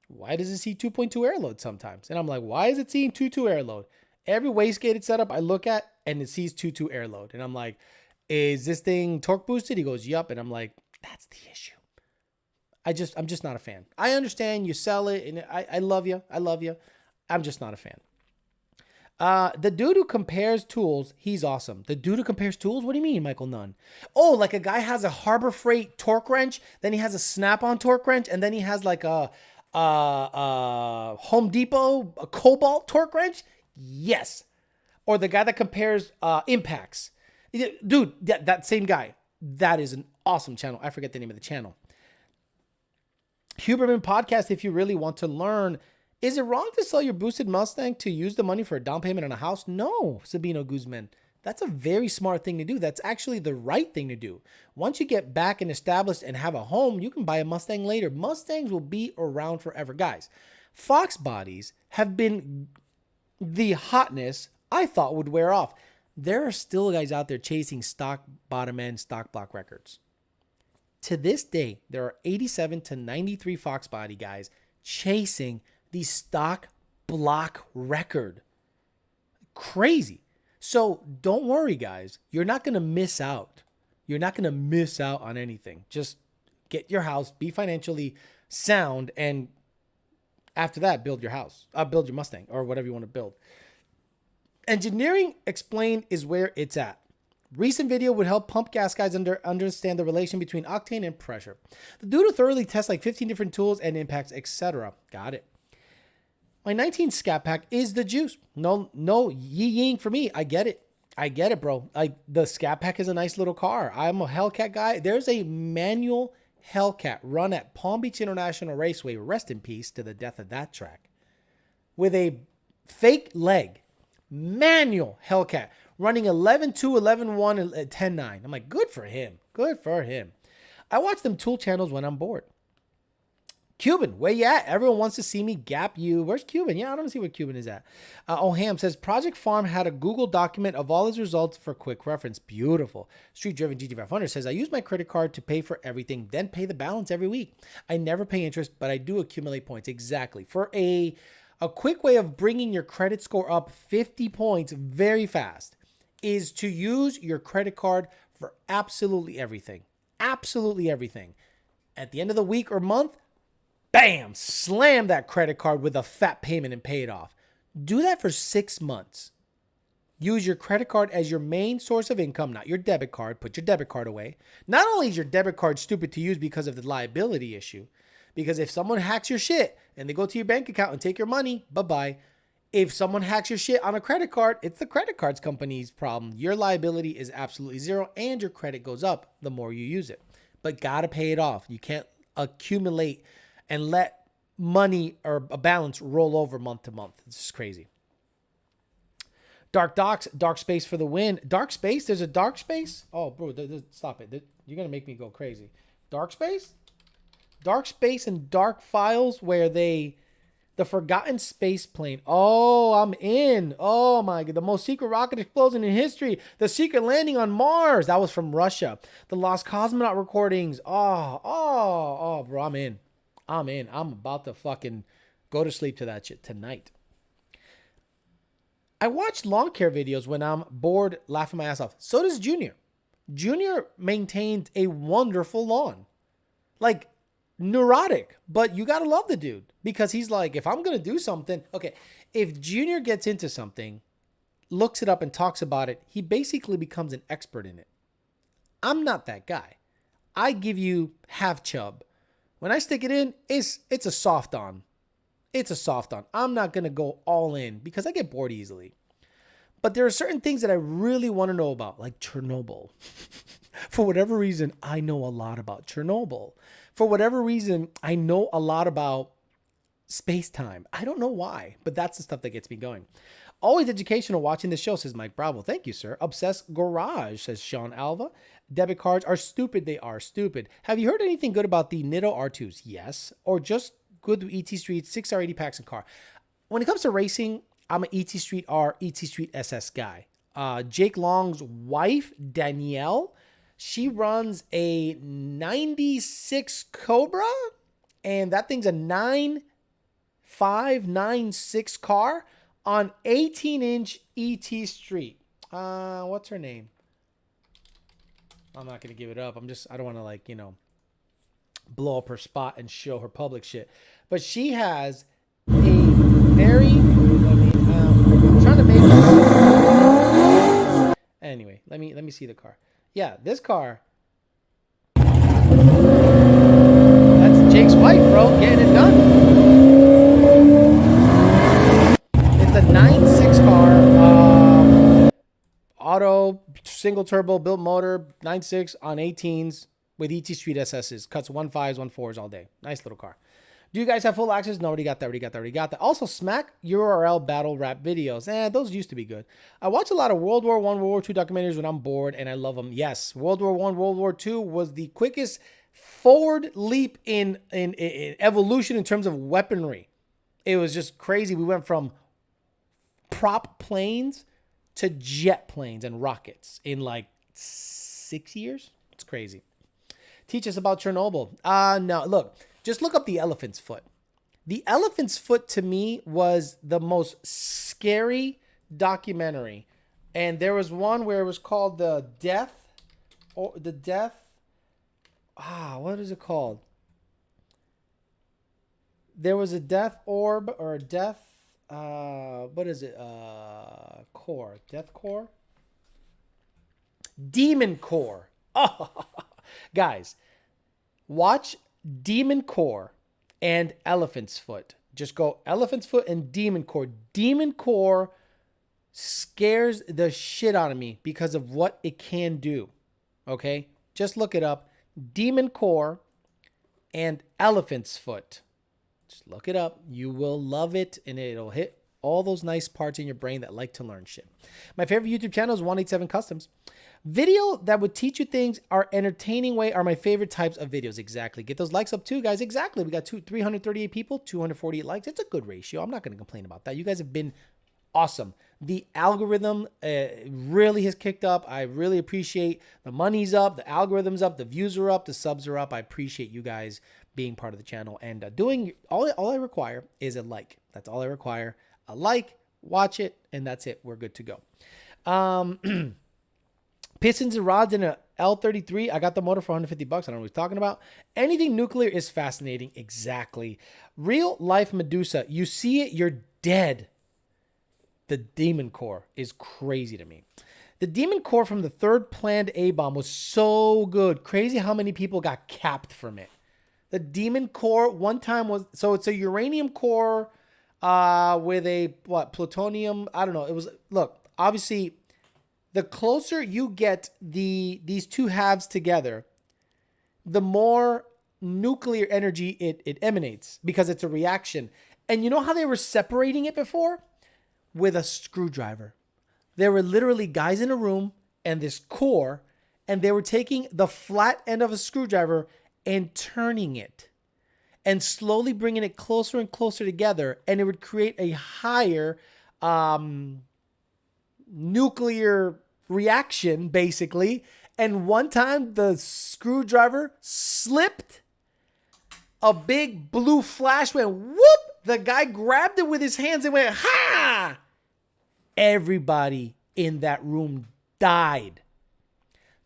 Why does it see 2.2 air load sometimes? And I'm like, why is it seeing 2.2 air load? Every wastegated setup I look at and it sees 2.2 air load. And I'm like, is this thing torque boosted? He goes, yup. And I'm like, that's the issue. I'm just not a fan. I understand you sell it and I love you. I'm just not a fan. The dude who compares tools, he's awesome. The dude who compares tools? What do you mean, Michael Nunn? Oh, like a guy has a Harbor Freight torque wrench, then he has a Snap-on torque wrench, and then he has like a Home Depot, a Cobalt torque wrench? Yes. Or the guy that compares impacts. Dude, that same guy. That is an awesome channel. I forget the name of the channel. Huberman Podcast, if you really want to learn, is it wrong to sell your boosted Mustang to use the money for a down payment on a house? No, Sabino Guzman. That's a very smart thing to do. That's actually the right thing to do. Once you get back and established and have a home, you can buy a Mustang later. Mustangs will be around forever. Guys, Fox bodies have been the hotness I thought would wear off. There are still guys out there chasing stock bottom end, stock block records. To this day, there are 87 to 93 Fox body guys chasing the stock block record. Crazy. So don't worry, guys. You're not going to miss out. You're not going to miss out on anything. Just get your house, be financially sound, and after that, build your house. Build your Mustang or whatever you want to build. Engineering Explained is where it's at. Recent video would help pump gas guys understand the relation between octane and pressure. The dude who thoroughly tests like 15 different tools and impacts, etc. Got it. My 19 Scat Pack is the juice. No ying for me. I get it, bro. Like, the Scat Pack is a nice little car. I'm a Hellcat guy. There's a manual Hellcat run at Palm Beach International Raceway. Rest in peace to the death of that track. With a fake leg. Manual Hellcat. Running 11.2, 11.1, and 10.9. I'm like, good for him. Good for him. I watch them tool channels when I'm bored. Cuban, where you at? Everyone wants to see me gap you. Where's Cuban? Yeah, I don't see where Cuban is at. Ham says, Project Farm had a Google document of all his results for quick reference. Beautiful. Street Driven GT500 says, I use my credit card to pay for everything, then pay the balance every week. I never pay interest, but I do accumulate points. Exactly. For a quick way of bringing your credit score up 50 points very fast is to use your credit card for absolutely everything. Absolutely everything. At the end of the week or month, bam, slam that credit card with a fat payment and pay it off. Do that for 6 months. Use your credit card as your main source of income, not your debit card. Put your debit card away. Not only is your debit card stupid to use because of the liability issue, because if someone hacks your shit and they go to your bank account and take your money, bye-bye. If someone hacks your shit on a credit card, it's the credit cards company's problem. Your liability is absolutely zero and your credit goes up the more you use it. But gotta pay it off. You can't accumulate and let money or a balance roll over month to month. It's just crazy. Dark Space for the win. Dark Space? There's a Dark Space? Oh, bro, stop it. You're going to make me go crazy. Dark Space? Dark Space and Dark Files where the Forgotten Space Plane. Oh, I'm in. Oh my God. The most secret rocket explosion in history. The secret landing on Mars. That was from Russia. The Lost Cosmonaut recordings. Oh, bro, I'm in. I'm about to fucking go to sleep to that shit tonight. I watch lawn care videos when I'm bored, laughing my ass off. So does Junior. Junior maintained a wonderful lawn. Like, neurotic. But you gotta love the dude. Because he's like, if I'm gonna do something... Okay, if Junior gets into something, looks it up and talks about it, he basically becomes an expert in it. I'm not that guy. I give you half chub. When I stick it in, it's a soft on. It's a soft on. I'm not going to go all in because I get bored easily. But there are certain things that I really want to know about, like Chernobyl. For whatever reason, I know a lot about Chernobyl. For whatever reason, I know a lot about space-time. I don't know why, but that's the stuff that gets me going. Always educational watching the show, says Mike Bravo. Thank you, sir. Obsessed Garage, says Sean Alva. Debit cards are stupid. They are stupid. Have you heard anything good about the Nitto R2s? Yes. Or just good ET Street 6R80 packs and car. When it comes to racing, I'm an ET Street R, ET Street SS guy. Jake Long's wife, Danielle, she runs a 96 Cobra, and that thing's a 9596 car on 18-inch ET Street. What's her name? I'm not going to give it up. I don't want to blow up her spot and show her public shit. But she has a very, I'm trying to make it. Anyway, let me see the car. Yeah, this car. That's Jake's wife, bro, getting it done. It's a 9.6 car. Auto, single turbo, built motor, 9.6 on 18s with ET Street SSs. Cuts 1.5s, 1.4s all day. Nice little car. Do you guys have full access? No, already got that. Also, Smack URL battle rap videos. Those used to be good. I watch a lot of World War I, World War II documentaries when I'm bored, and I love them. Yes, World War I, World War II was the quickest forward leap in evolution in terms of weaponry. It was just crazy. We went from prop planes to jet planes and rockets in like 6 years. It's crazy. Teach us about Chernobyl. No, look, just look up The Elephant's Foot. The Elephant's Foot to me was the most scary documentary. And there was one where it was called what is it called? There was a death orb or a death what is it? Core. Death Core? Demon Core. Oh, guys, watch Demon Core and Elephant's Foot. Just go elephant's foot and demon core. Demon core scares the shit out of me because of what it can do. Okay? Just look it up. Demon core and elephant's foot. Just look it up. You will love it, and it'll hit all those nice parts in your brain that like to learn shit. My favorite YouTube channel is 187 Customs. Video that would teach you things are entertaining way are my favorite types of videos. Exactly. Get those likes up too, guys. Exactly. We got 338 people, 248 likes. It's a good ratio. I'm not going to complain about that. You guys have been awesome. The algorithm really has kicked up. I really appreciate the money's up, the algorithm's up, the views are up, the subs are up. I appreciate you guys being part of the channel and doing all I require is a like. That's all I require. A like, watch it, and that's it. We're good to go. Pistons and rods in a L33. I got the motor for $150. I don't know what he's talking about. Anything nuclear is fascinating. Exactly. Real life Medusa. You see it, you're dead. The Demon Core is crazy to me. The Demon Core from the third planned A-bomb was so good. Crazy how many people got capped from it. The Demon Core one time was, so it's a uranium core with a, plutonium? I don't know. It was, look, obviously, the closer you get these two halves together, the more nuclear energy it emanates because it's a reaction. And you know how they were separating it before? With a screwdriver. There were literally guys in a room and this core, and they were taking the flat end of a screwdriver and turning it and slowly bringing it closer and closer together, and it would create a higher nuclear reaction, basically. And one time the screwdriver slipped, a big blue flash went whoop, the guy grabbed it with his hands and went ha. Everybody in that room died.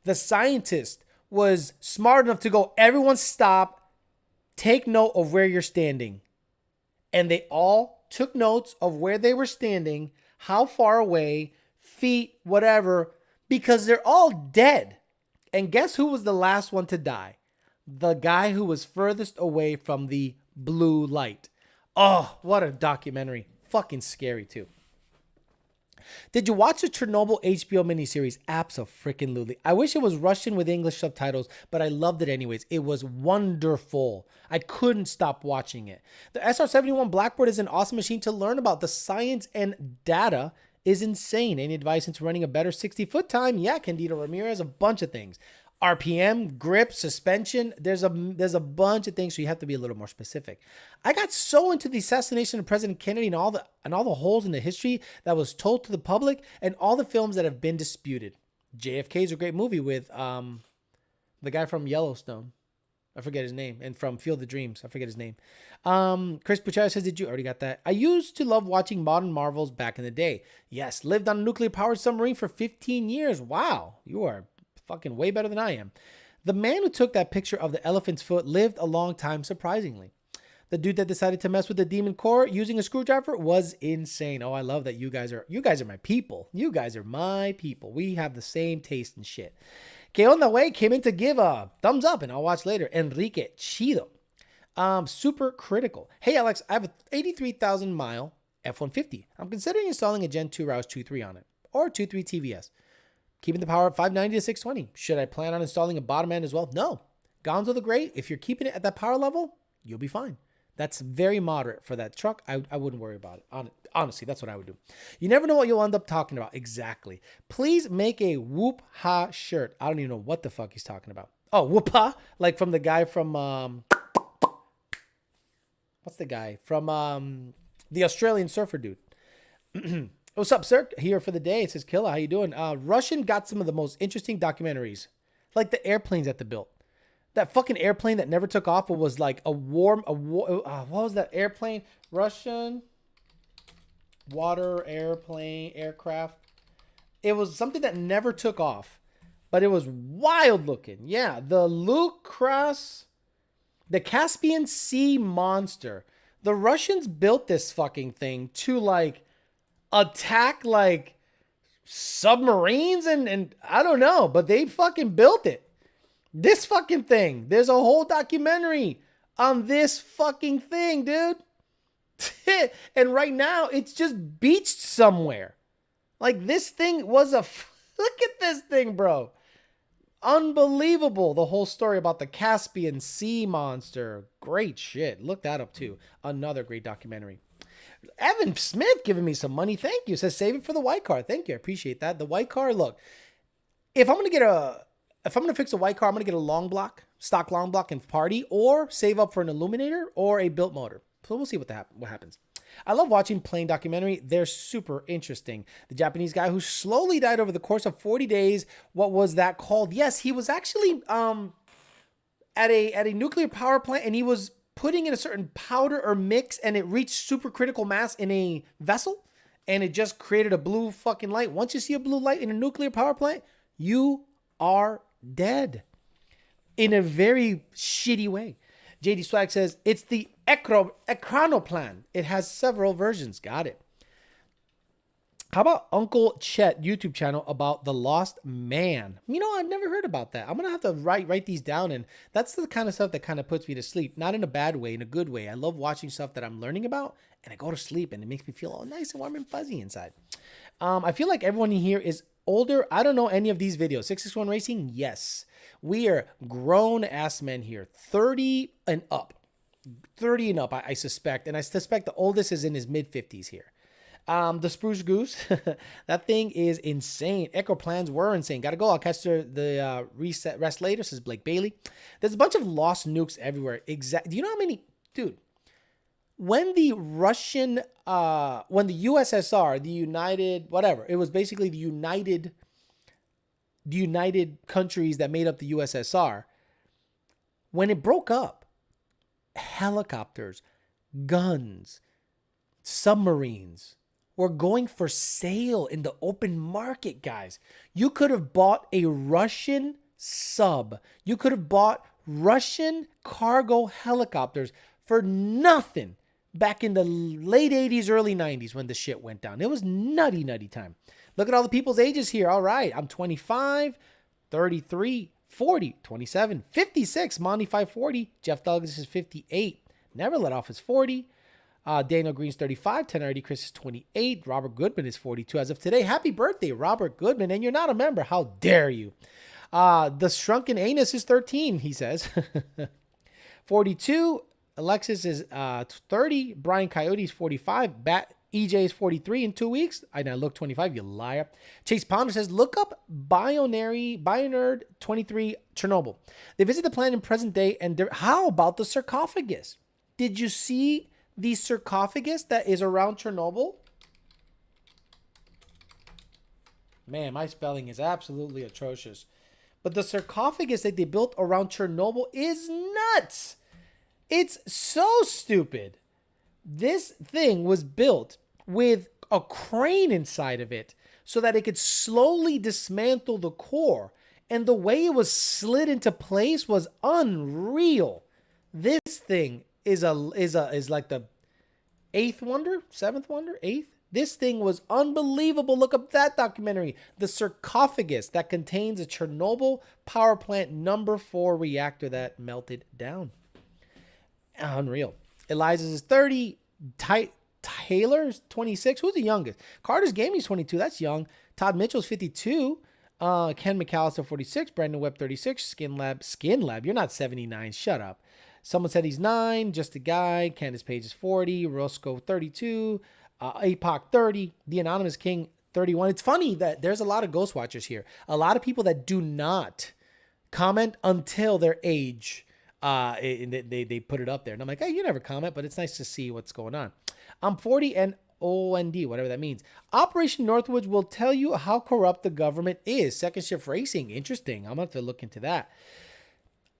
The scientist was smart enough to go, everyone stop, take note of where you're standing. And they all took notes of where they were standing, how far away, feet, whatever, because they're all dead. And guess who was the last one to die? The guy who was furthest away from the blue light. Oh, what a documentary. Fucking scary too. Did you watch the Chernobyl HBO miniseries? Abso-freaking-lutely. I wish it was Russian with English subtitles, but I loved it anyways. It was wonderful. I couldn't stop watching it. The SR-71 Blackbird is an awesome machine to learn about. The science and data is insane. Any advice into running a better 60-foot time? Yeah, Candido Ramirez, a bunch of things. RPM, grip, suspension. There's a bunch of things, so you have to be a little more specific. I got so into the assassination of President Kennedy and all the holes in the history that was told to the public and all the films that have been disputed. JFK is a great movie with the guy from Yellowstone. I forget his name. And from Field of Dreams. I forget his name. Chris Puchero says, did you already got that? I used to love watching modern Marvels back in the day. Yes, lived on a nuclear-powered submarine for 15 years. Wow, you are fucking way better than I am. The man who took that picture of the elephant's foot lived a long time, surprisingly. The dude that decided to mess with the Demon Core using a screwdriver was insane. Oh, I love that you guys are my people. You guys are my people. We have the same taste and shit. Que Onda Way came in to give a thumbs up, and I'll watch later. Enrique Chido. Super critical. Hey, Alex, I have an 83,000 mile F-150. I'm considering installing a Gen 2 Roush 2.3 on it, or 2.3 TVS. Keeping the power at 590 to 620. Should I plan on installing a bottom end as well? No. Gonzo the Great, if you're keeping it at that power level, you'll be fine. That's very moderate for that truck. I wouldn't worry about it. Honestly, that's what I would do. You never know what you'll end up talking about. Exactly. Please make a Whoop Ha shirt. I don't even know what the fuck he's talking about. Oh, Whoop Ha? Like from the guy from, what's the guy? From the Australian surfer dude. What's up, sir? Here for the day. It says, Killa, how you doing? Russian got some of the most interesting documentaries. Like the airplanes that they built. That fucking airplane that never took off was like what was that airplane? Russian water aircraft. It was something that never took off, but it was wild looking. Yeah, the Lukras, the Caspian Sea Monster. The Russians built this fucking thing to like attack like submarines and I don't know, but they fucking built it. This fucking thing. There's a whole documentary on this fucking thing, dude. And right now, it's just beached somewhere. Like, this thing was look at this thing, bro. Unbelievable. The whole story about the Caspian Sea monster. Great shit. Look that up, too. Another great documentary. Evan Smith giving me some money. Thank you. Says save it for the white car. Thank you. I appreciate that. The white car, look, if I'm going to fix a white car, I'm going to get a long block, stock long block and party, or save up for an illuminator or a built motor. So we'll see what happens. I love watching plane documentary. They're super interesting. The Japanese guy who slowly died over the course of 40 days. What was that called? Yes, he was actually at a nuclear power plant, and he was putting in a certain powder or mix, and it reached supercritical mass in a vessel, and it just created a blue fucking light. Once you see a blue light in a nuclear power plant, you are dead in a very shitty way. JD Swag says, it's the Ekranoplan. It has several versions. Got it. How about Uncle Chet YouTube channel about the lost man? You know, I've never heard about that. I'm going to have to write these down. And that's the kind of stuff that kind of puts me to sleep. Not in a bad way, in a good way. I love watching stuff that I'm learning about. And I go to sleep and it makes me feel all nice and warm and fuzzy inside. I feel like everyone in here is older. I don't know any of these videos. 661 Racing? Yes. We are grown-ass men here. 30 and up. 30 and up, I suspect. And I suspect the oldest is in his mid-50s here. The Spruce Goose, that thing is insane. Echo plans were insane. Gotta go. I'll catch the rest later, says Blake Bailey. There's a bunch of lost nukes everywhere. Do you know how many? Dude, when the USSR, the United, whatever, it was basically the United countries that made up the USSR. When it broke up, helicopters, guns, submarines were going for sale in the open market, guys. You could have bought a Russian sub. You could have bought Russian cargo helicopters for nothing back in the late 80s, early 90s when the shit went down. It was nutty time. Look at all the people's ages here. All right, I'm 25, 33, 40, 27, 56. Monty 540. Jeff Douglas is 58. Never let off his 40. Daniel Green's 35. Tenarity Chris is 28. Robert Goodman is 42 as of today. Happy birthday, Robert Goodman. And you're not a member. How dare you? The Shrunken Anus is 13, he says. 42. Alexis is 30. Brian Coyote is 45. EJ is 43 in 2 weeks. I now look 25, you liar. Chase Pounder says, look up Bionerd 23 Chernobyl. They visit the plant in present day, and how about the sarcophagus? Did you see the sarcophagus that is around Chernobyl? Man, my spelling is absolutely atrocious. But the sarcophagus that they built around Chernobyl is nuts. It's so stupid. This thing was built with a crane inside of it so that it could slowly dismantle the core. And the way it was slid into place was unreal. This thing is like the seventh wonder. This thing was unbelievable. Look up that documentary. The sarcophagus that contains a Chernobyl power plant number 4 reactor that melted down. Unreal. Eliza's is 30. Taylor's 26. Who's the youngest? Carter's Gaming's 22. That's young. Todd Mitchell's 52. Ken McAllister 46. Brandon Webb 36. Skin Lab. You're not 79. Shut up. Someone said he's 9. Just a guy. Candace Page is 40. Roscoe 32. APOC 30. The Anonymous King 31. It's funny that there's a lot of Ghost Watchers here. A lot of people that do not comment until their age. They put it up there. And I'm like, hey, you never comment, but it's nice to see what's going on. I'm 40 and OND, whatever that means. Operation Northwoods will tell you how corrupt the government is. Second Shift Racing. Interesting. I'm going to have to look into that.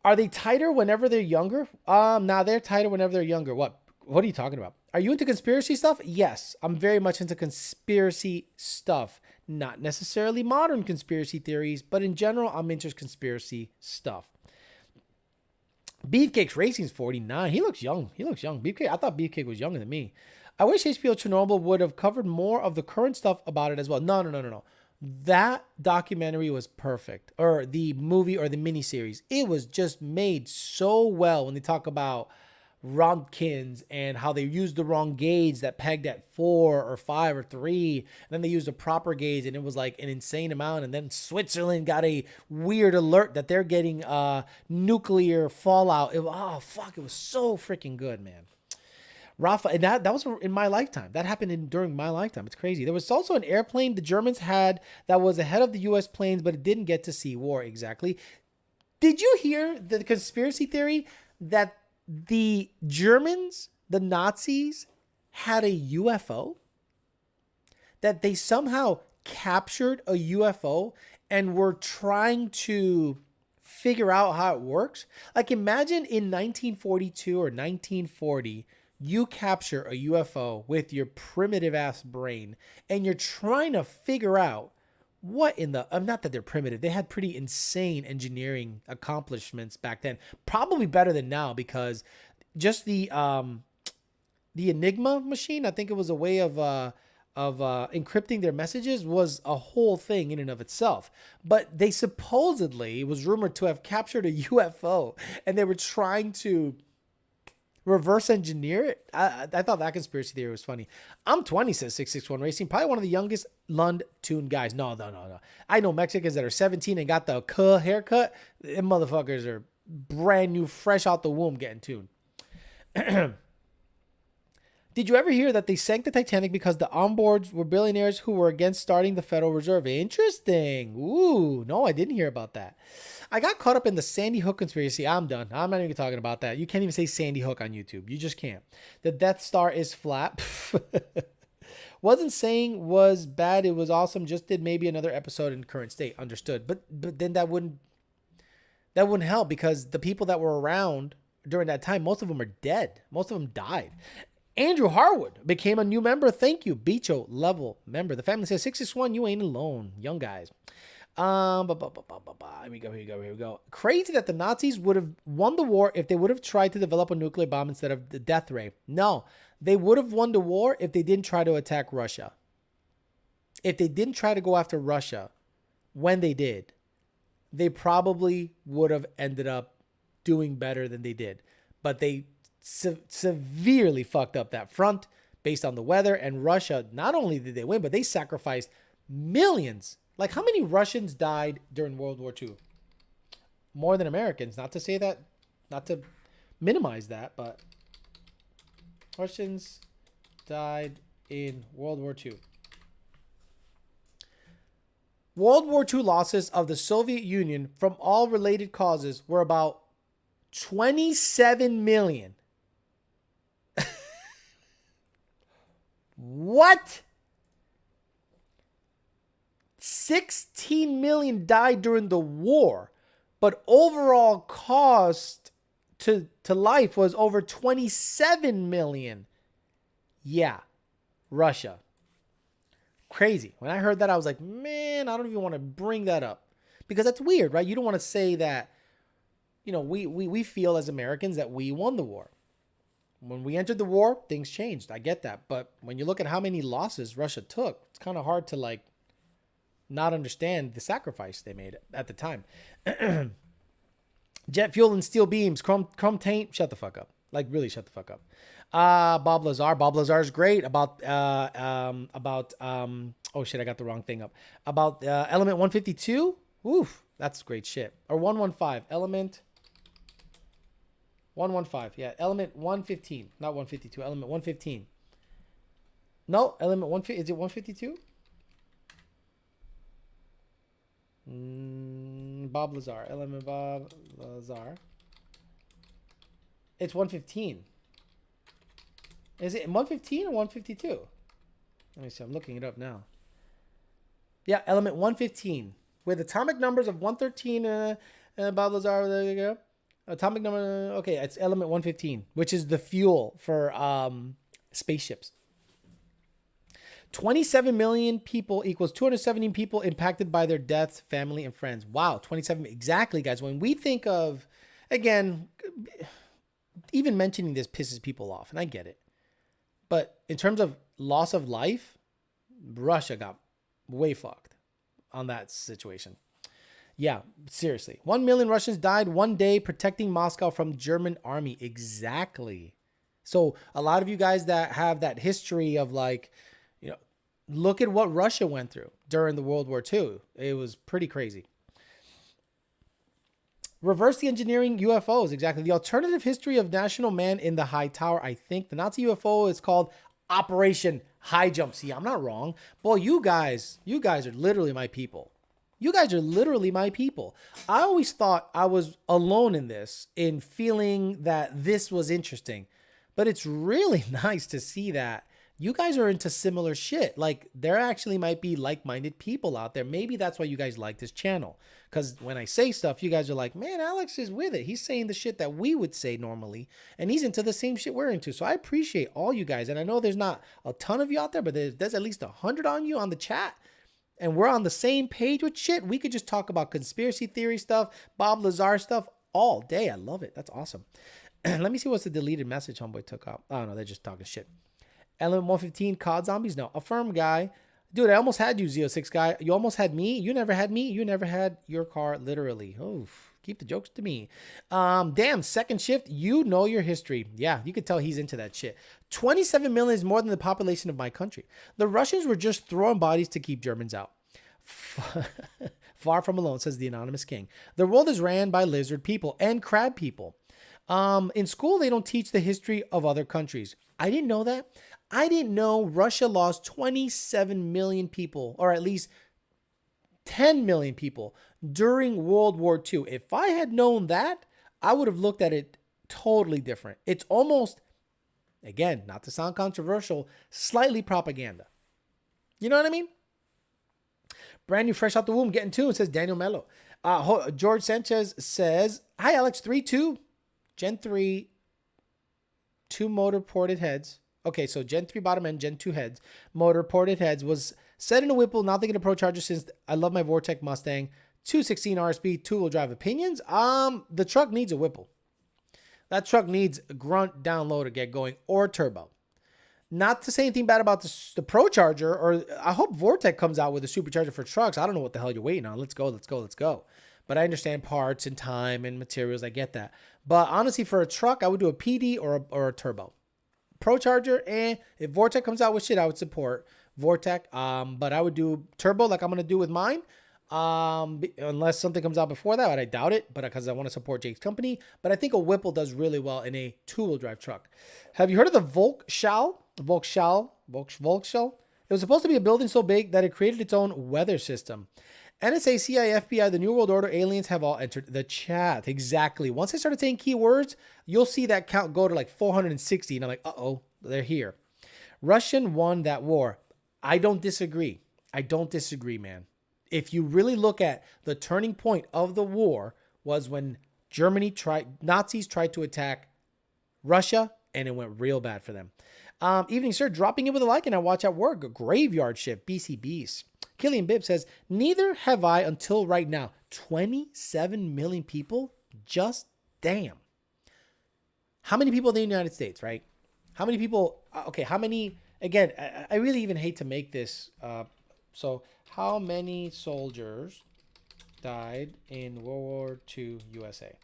Are they tighter whenever they're younger? Nah, they're tighter whenever they're younger. What are you talking about? Are you into conspiracy stuff? Yes, I'm very much into conspiracy stuff. Not necessarily modern conspiracy theories, but in general, I'm into conspiracy stuff. Beefcake's Racing's 49. He looks young. Beefcake, I thought Beefcake was younger than me. I wish HBO Chernobyl would have covered more of the current stuff about it as well. No. That documentary was perfect. Or the movie or the miniseries. It was just made so well when they talk about Rontgens and how they used the wrong gauge that pegged at 4 or 5 or 3. And then they used a proper gauge and it was like an insane amount. And then Switzerland got a weird alert that they're getting nuclear fallout. It was so freaking good, man. Rafa, and that was in my lifetime. That happened during my lifetime. It's crazy. There was also an airplane the Germans had that was ahead of the U.S. planes, but it didn't get to see war exactly. Did you hear the conspiracy theory that the Germans, the Nazis, had a UFO? That they somehow captured a UFO and were trying to figure out how it works? Like, imagine in 1942 or 1940, you capture a UFO with your primitive ass brain and you're trying to figure out what in the, not that they're primitive. They had pretty insane engineering accomplishments back then. Probably better than now, because just the Enigma machine, I think it was a way of encrypting their messages, was a whole thing in and of itself. But they supposedly, it was rumored to have captured a UFO and they were trying to reverse engineer it. I thought that conspiracy theory was funny. I'm 20, says 661 Racing. Probably one of the youngest Lund tuned guys. No. I know Mexicans that are 17 and got the haircut. Them motherfuckers are brand new, fresh out the womb getting tuned. Did you ever hear that they sank the Titanic because the onboards were billionaires who were against starting the Federal Reserve? Interesting. Ooh, no, I didn't hear about that. I got caught up in the Sandy Hook conspiracy. I'm done. I'm not even talking about that. You can't even say Sandy Hook on YouTube. You just can't. The Death Star is flat. Wasn't saying was bad. It was awesome. Just did maybe another episode in current state. Understood. But then that wouldn't help, because the people that were around during that time, most of them are dead. Most of them died. Andrew Harwood became a new member. Thank you. Becho level member. The family says 661, you ain't alone. Young guys. Here we go. Crazy that the Nazis would have won the war if they would have tried to develop a nuclear bomb instead of the death ray. No, they would have won the war if they didn't try to attack Russia. If they didn't try to go after Russia when they did, they probably would have ended up doing better than they did. But they severely fucked up that front based on the weather, and Russia, not only did they win, but they sacrificed millions. Like, how many Russians died during World War II? More than Americans. Not to say that, not to minimize that, but Russians died in World War II. World War II losses of the Soviet Union from all related causes were about 27 million. What? 16 million died during the war, but overall cost to life was over 27 million. Yeah, Russia. Crazy. When I heard that, I was like, man, I don't even want to bring that up, because that's weird, right? You don't want to say that, we feel as Americans that we won the war. When we entered the war, things changed. I get that. But when you look at how many losses Russia took, it's kind of hard to not understand the sacrifice they made at the time. Jet fuel and steel beams, chrome taint. Shut the fuck up. Like, really shut the fuck up. Bob Lazar. Bob Lazar is great about oh shit, I got the wrong thing up. About element 152. Oof, that's great shit. Or 115. Element 115. Yeah, element 115. Not 152. Element 115. No, element 150. Is it 152? Bob Lazar. Element Bob Lazar. It's 115. Is it 115 or 152? Let me see. I'm looking it up now. Yeah, element 115. With atomic numbers of 113. Bob Lazar. There you go. Atomic number. Okay, it's element 115, which is the fuel for spaceships. 27 million people equals 217 people impacted by their deaths, family, and friends. Wow, 27. Exactly, guys. When we think of, again, even mentioning this pisses people off, and I get it. But in terms of loss of life, Russia got way fucked on that situation. Yeah, seriously. 1 million Russians died one day protecting Moscow from German army. Exactly. So a lot of you guys that have that history of like, you know, look at what Russia went through during the World War II. It was pretty crazy. Reverse the engineering UFOs. Exactly. The alternative history of national man in the high tower. I think the Nazi UFO is called Operation High Jump. See, I'm not wrong. Boy, you guys are literally my people. You guys are literally my people. I always thought I was alone in this, in feeling that this was interesting. But it's really nice to see that you guys are into similar shit. Like, there actually might be like-minded people out there. Maybe that's why you guys like this channel. Because when I say stuff, you guys are like, man, Alex is with it. He's saying the shit that we would say normally. And he's into the same shit we're into. So I appreciate all you guys. And I know there's not a ton of you out there, but there's at least 100 on you on the chat. And we're on the same page with shit. We could just talk about conspiracy theory stuff, Bob Lazar stuff all day. I love it. That's awesome. Let me see what's the deleted message homeboy took out. Oh, no, they're just talking shit. Element 115, COD zombies? No. Affirm guy. Dude, I almost had you, Z06 guy. You almost had me. You never had me. You never had your car, literally. Oh, keep the jokes to me. Damn, second shift. You know your history. Yeah, you could tell he's into that shit. 27 million is more than the population of my country. The Russians were just throwing bodies to keep Germans out. Far from alone, says the anonymous king. The world is ran by lizard people and crab people. In school, they don't teach the history of other countries. I didn't know that. I didn't know Russia lost 27 million people, or at least 10 million people during World War II. If I had known that, I would have looked at it totally different. It's almost, again, not to sound controversial, slightly propaganda. You know what I mean? Brand new, fresh out the womb, getting tuned, says Daniel Mello. George Sanchez says, hi, Alex, 3-2, Gen 3, 2 motor ported heads. Okay, so Gen 3 bottom end, Gen 2 heads, motor ported heads, was set in a Whipple, not thinking of Pro Charger since I love my Vortec Mustang. 216 RSP, two-wheel drive opinions. The truck needs a Whipple. That truck needs a grunt download to get going, or turbo. Not to say anything bad about the Pro Charger, or I hope Vortec comes out with a supercharger for trucks. I don't know what the hell you're waiting on. Let's go, let's go, let's go. But I understand parts and time and materials. I get that. But honestly, for a truck, I would do a PD or a turbo. Pro Charger, and if Vortec comes out with shit, I would support Vortec. But I would do turbo like I'm going to do with mine. Unless something comes out before that, but I doubt it, but because I want to support Jake's company. But I think a Whipple does really well in a two-wheel drive truck. Have you heard of the Volkswagen? It was supposed to be a building so big that it created its own weather system. NSA, CIA, FBI, the New World Order, aliens have all entered the chat. Exactly. Once I started saying keywords, you'll see that count go to like 460. And I'm like, uh-oh, they're here. Russian won that war. I don't disagree. I don't disagree, man. If you really look at the turning point of the war was when Nazis tried to attack Russia, and it went real bad for them. Evening, sir. Dropping in with a like, and I watch at work. A graveyard shift. BCBs. Killian Bibb says, neither have I until right now. 27 million people? Just damn. How many people in the United States, right? How many people? Okay, how many? Again, I really even hate to make this. So, how many soldiers died in World War II USA?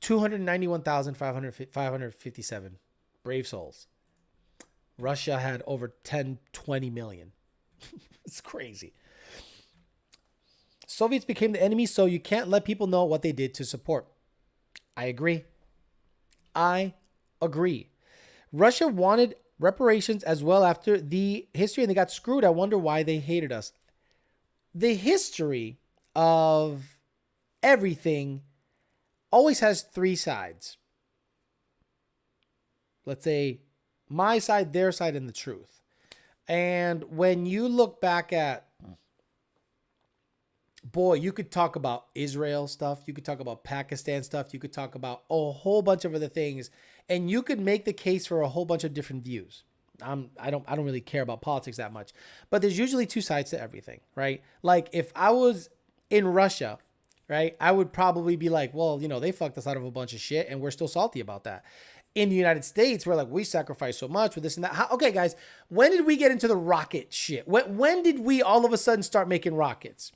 291,557 brave souls. Russia had over 20 million. It's crazy. Soviets became the enemy, so you can't let people know what they did to support. I agree. Russia wanted reparations as well after the history, and they got screwed. I wonder why they hated us. The history of everything always has three sides. Let's say my side, their side, and the truth. And when you look back at, boy, you could talk about Israel stuff. You could talk about Pakistan stuff. You could talk about a whole bunch of other things. And you could make the case for a whole bunch of different views. I don't really care about politics that much. But there's usually two sides to everything, right? Like if I was in Russia, right, I would probably be like, well, they fucked us out of a bunch of shit and we're still salty about that. In the United States, we're like, we sacrifice so much with this and that. Okay, guys, when did we get into the rocket shit? When did we all of a sudden start making rockets?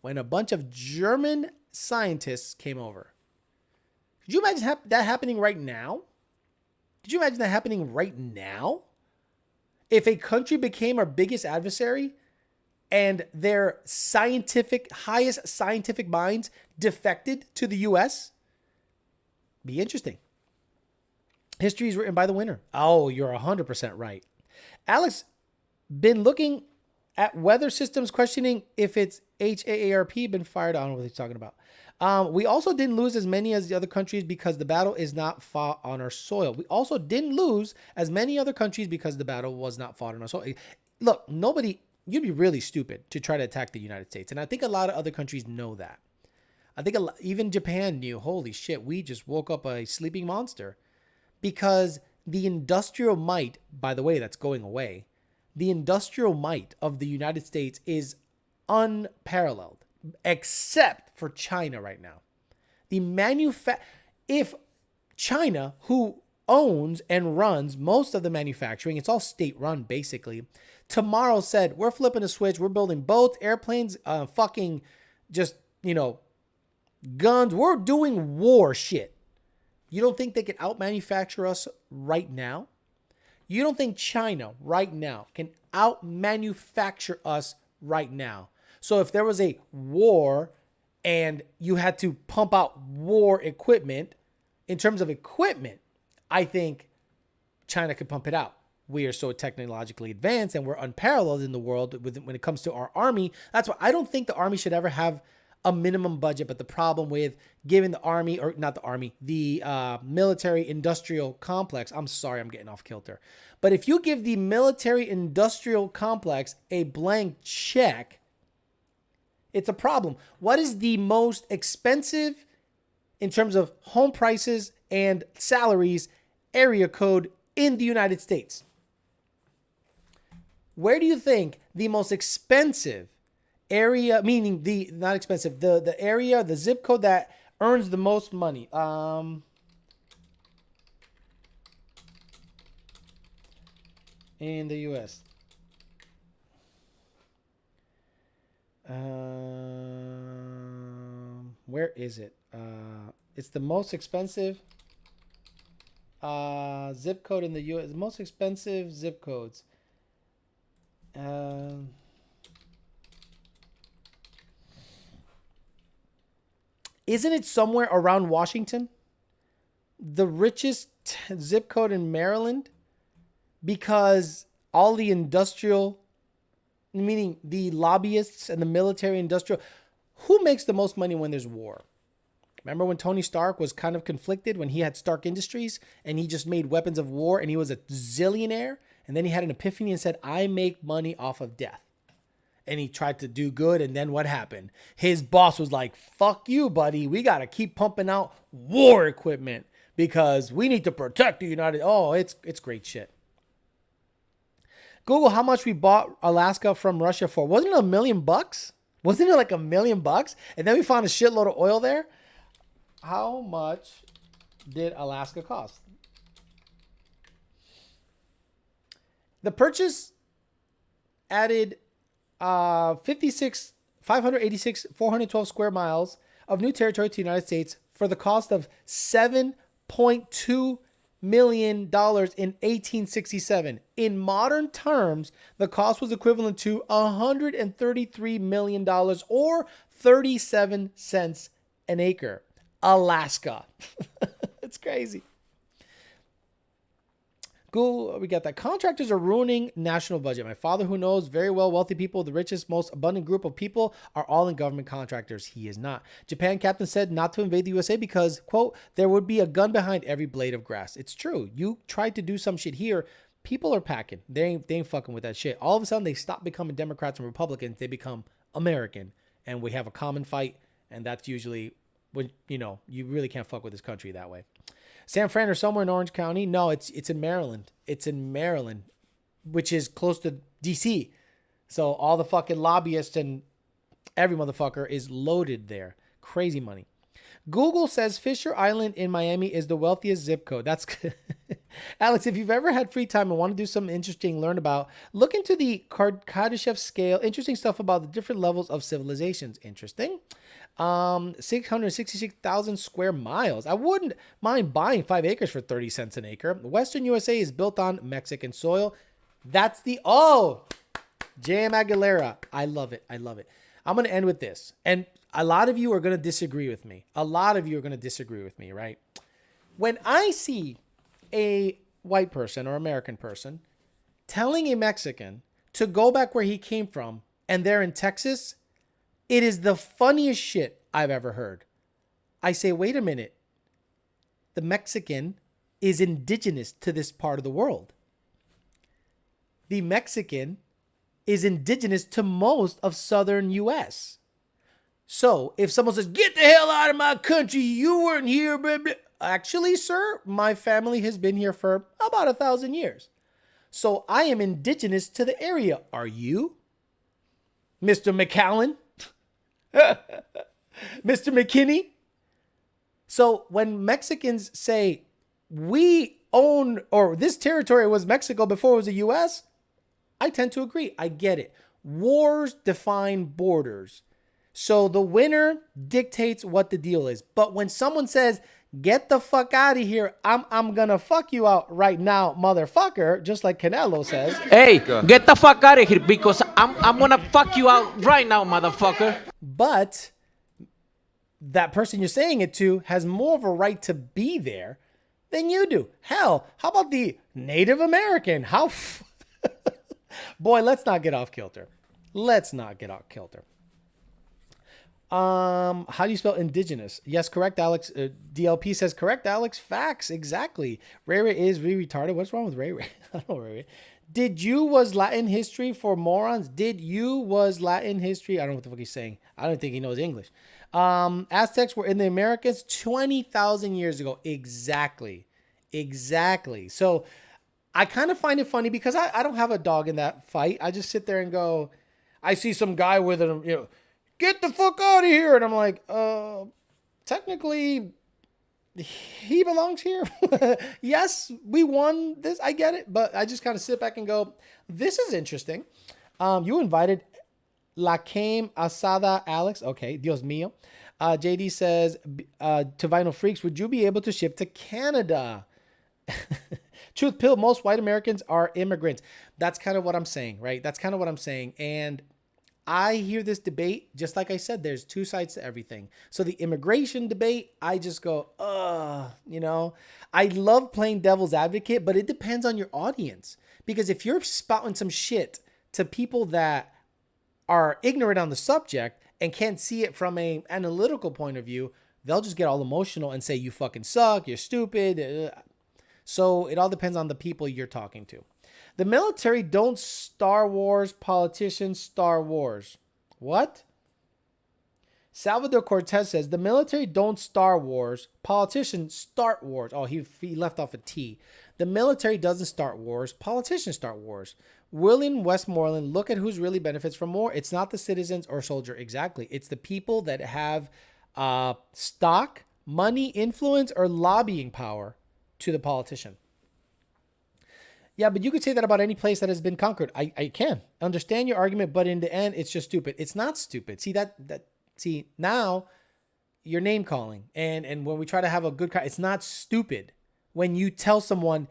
when a bunch of German scientists came over. Could you imagine that happening right now? Could you imagine that happening right now? If a country became our biggest adversary and their highest scientific minds defected to the US, be interesting. History is written by the winner. Oh, you're 100% right. Alex, been looking at weather systems, questioning if it's HAARP been fired. I don't know what he's talking about. We also didn't lose as many as the other countries because the battle is not fought on our soil. We also didn't lose as many other countries because the battle was not fought on our soil. Look, you'd be really stupid to try to attack the United States. And I think a lot of other countries know that. I think even Japan knew, holy shit, we just woke up a sleeping monster. Because the industrial might, by the way, that's going away. The industrial might of the United States is unparalleled, except for China right now. If China, who owns and runs most of the manufacturing, it's all state run basically, tomorrow said, we're flipping a switch, we're building boats, airplanes, fucking just, guns, we're doing war shit. You don't think they can out-manufacture us right now? You don't think China right now can out-manufacture us right now? So if there was a war and you had to pump out war equipment, in terms of equipment, I think China could pump it out. We are so technologically advanced and we're unparalleled in the world when it comes to our army. That's why I don't think the army should ever have a minimum budget, but the problem with giving the army, or not the army, the military industrial complex, I'm sorry, I'm getting off kilter. But if you give the military industrial complex a blank check, it's a problem. What is the most expensive in terms of home prices and salaries area code in the United States? Where do you think the most expensive area, meaning not expensive, the area, the zip code that earns the most money? In the US. Where is it? It's the most expensive zip code in the US. The most expensive zip codes. Isn't it somewhere around Washington? The richest zip code in Maryland? Because all the industrial, meaning the lobbyists and the military industrial, who makes the most money when there's war? Remember when Tony Stark was kind of conflicted when he had Stark Industries and he just made weapons of war and he was a zillionaire? And then he had an epiphany and said, I make money off of death. And he tried to do good. And then what happened? His boss was like, fuck you, buddy. We got to keep pumping out war equipment because we need to protect the United. Oh, it's great shit. Google how much we bought Alaska from Russia for. Wasn't it $1 million? Wasn't it like $1 million? And then we found a shitload of oil there. How much did Alaska cost? The purchase added 412 square miles of new territory to the United States for the cost of $7.2 million in 1867. In modern terms, the cost was equivalent to $133 million or 37 cents an acre. Alaska. It's crazy. Google, we got that. Contractors are ruining national budget. My father, who knows very well wealthy people, the richest, most abundant group of people, are all in government contractors. He is not. Japan captain said not to invade the USA because, quote, there would be a gun behind every blade of grass. It's true. You tried to do some shit here. People are packing. They ain't fucking with that shit. All of a sudden, they stop becoming Democrats and Republicans. They become American. And we have a common fight. And that's usually when, you really can't fuck with this country that way. San Fran or somewhere in Orange County? No, it's in Maryland. It's in Maryland, which is close to DC. So all the fucking lobbyists and every motherfucker is loaded there. Crazy money. Google says Fisher Island in Miami is the wealthiest zip code. That's good. Alex, if you've ever had free time and want to do something interesting, learn about, look into the Kardashev scale. Interesting stuff about the different levels of civilizations. Interesting. 666,000 square miles. I wouldn't mind buying 5 acres for 30 cents an acre. Western USA is built on Mexican soil. That's the, J.M. Aguilera. I love it. I love it. I'm going to end with this. And a lot of you are going to disagree with me. Right? When I see a white person or American person telling a Mexican to go back where he came from and they're in Texas, it is the funniest shit I've ever heard. I say, wait a minute. The Mexican is indigenous to this part of the world. The Mexican is indigenous to most of southern U.S. So if someone says, get the hell out of my country, you weren't here, blah, blah. Actually, sir, my family has been here for about 1,000 years. So I am indigenous to the area. Are you? Mr. McAllen? Mr. McKinney? So when Mexicans say, we own, or this territory was Mexico before it was the U.S., I tend to agree. I get it. Wars define borders. So the winner dictates what the deal is. But when someone says, get the fuck out of here, I'm gonna fuck you out right now, motherfucker, just like Canelo says. Hey, get the fuck out of here because I'm gonna fuck you out right now, motherfucker. But that person you're saying it to has more of a right to be there than you do. Hell, how about the Native American? Boy, let's not get off kilter. How do you spell indigenous? Yes, correct, Alex. DLP says correct, Alex. Facts, exactly. Ray Ray is retarded. What's wrong with Ray Ray? I don't know, Ray Ray. Did you was Latin history for morons? Did you was Latin history? I don't know what the fuck he's saying. I don't think he knows English. Aztecs were in the Americas 20,000 years ago. Exactly. So I kind of find it funny because I don't have a dog in that fight. I just sit there and go, I see some guy with a, get the fuck out of here. And I'm like, technically he belongs here. Yes, we won this. I get it. But I just kind of sit back and go, this is interesting. You invited La Came Asada Alex. Okay. Dios mío. JD says, to Vinyl Freaks, would you be able to ship to Canada? Truth pill, most white Americans are immigrants. That's kind of what I'm saying, right? And I hear this debate, just like I said, there's two sides to everything. So the immigration debate, I just go, I love playing devil's advocate, but it depends on your audience. Because if you're spouting some shit to people that are ignorant on the subject and can't see it from an analytical point of view, they'll just get all emotional and say, you fucking suck, you're stupid. So it all depends on the people you're talking to. The military don't Star Wars, politicians Star Wars. What? Salvador Cortez says, the military don't Star Wars, politicians start wars. Oh, he left off a T. The military doesn't start wars, politicians start wars. William Westmoreland, look at who's really benefits from war. It's not the citizens or soldier. Exactly. It's the people that have stock, money, influence, or lobbying power to the politician. Yeah, but you could say that about any place that has been conquered. I can understand your argument, but in the end, it's just stupid. It's not stupid. See, now you're name calling. And when we try to have a good, it's not stupid when you tell someone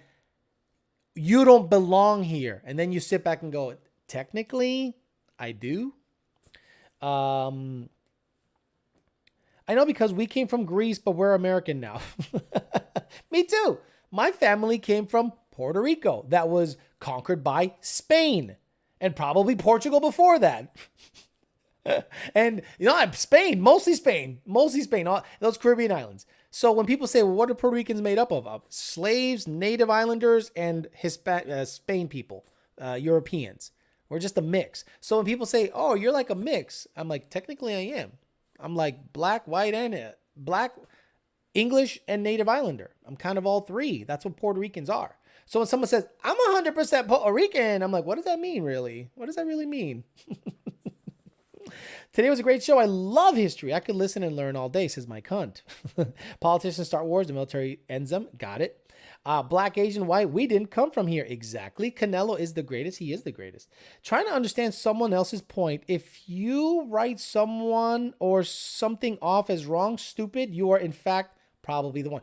you don't belong here. And then you sit back and go, technically, I do. I know because we came from Greece, but we're American now. Me too. My family came from Puerto Rico that was conquered by Spain and probably Portugal before that. And, Spain, mostly Spain, all those Caribbean islands. So when people say, well, what are Puerto Ricans made up of? Slaves, native islanders, and Spain people, Europeans. We're just a mix. So when people say, oh, you're like a mix, I'm like, technically I am. I'm like black, white, and black, English, and native islander. I'm kind of all three. That's what Puerto Ricans are. So when someone says, I'm 100% Puerto Rican, I'm like, what does that mean, really? What does that really mean? Today was a great show. I love history. I could listen and learn all day, says Mike Hunt. Politicians start wars, the military ends them. Got it. Black, Asian, white, we didn't come from here. Exactly. Canelo is the greatest. He is the greatest. Trying to understand someone else's point. If you write someone or something off as wrong, stupid, you are in fact probably the one.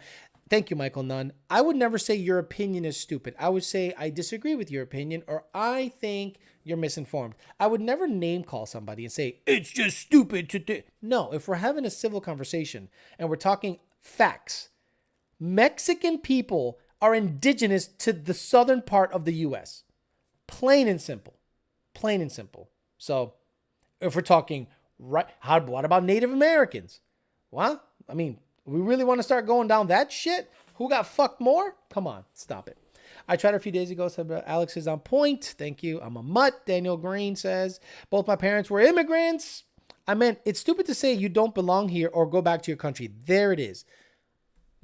Thank you, Michael Nunn. I would never say your opinion is stupid. I would say I disagree with your opinion or I think you're misinformed. I would never name call somebody and say, it's just stupid to do. No, if we're having a civil conversation and we're talking facts, Mexican people are indigenous to the southern part of the U.S. Plain and simple. Plain and simple. So if we're talking, right, what about Native Americans? Well, I mean, we really want to start going down that shit? Who got fucked more? Come on, stop it. I tried a few days ago, said Alex is on point. Thank you. I'm a mutt. Daniel Green says, both my parents were immigrants. I meant, it's stupid to say you don't belong here or go back to your country. There it is.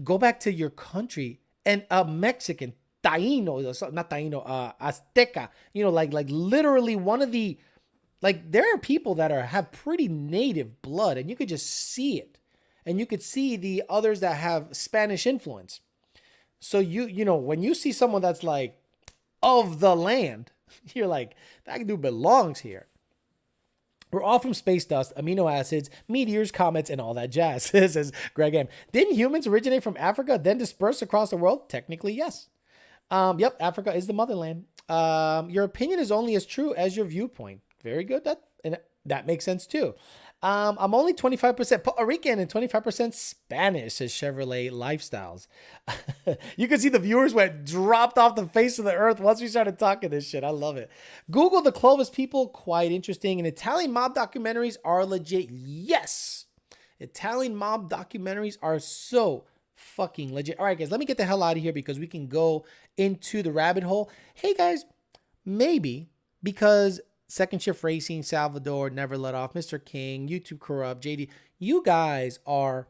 Go back to your country. And a Mexican, Taíno, not Taíno, Azteca, like literally one of the, like there are people that have pretty native blood and you could just see it. And you could see the others that have Spanish influence. So when you see someone that's like of the land, you're like, that dude belongs here. We're all from space dust, amino acids, meteors, comets, and all that jazz, says Greg M. Didn't humans originate from Africa, then disperse across the world? Technically, yes. Yep, Africa is the motherland. Your opinion is only as true as your viewpoint. Very good. That makes sense too. I'm only 25% Puerto Rican and 25% Spanish, says Chevrolet Lifestyles. You can see the viewers dropped off the face of the earth once we started talking this shit. I love it. Google the Clovis people, quite interesting. And Italian mob documentaries are legit. Yes. Italian mob documentaries are so fucking legit. All right, guys, let me get the hell out of here because we can go into the rabbit hole. Hey, guys, maybe because Second Shift Racing, Salvador, Never Let Off, Mr. King, YouTube Corrupt, JD, you guys are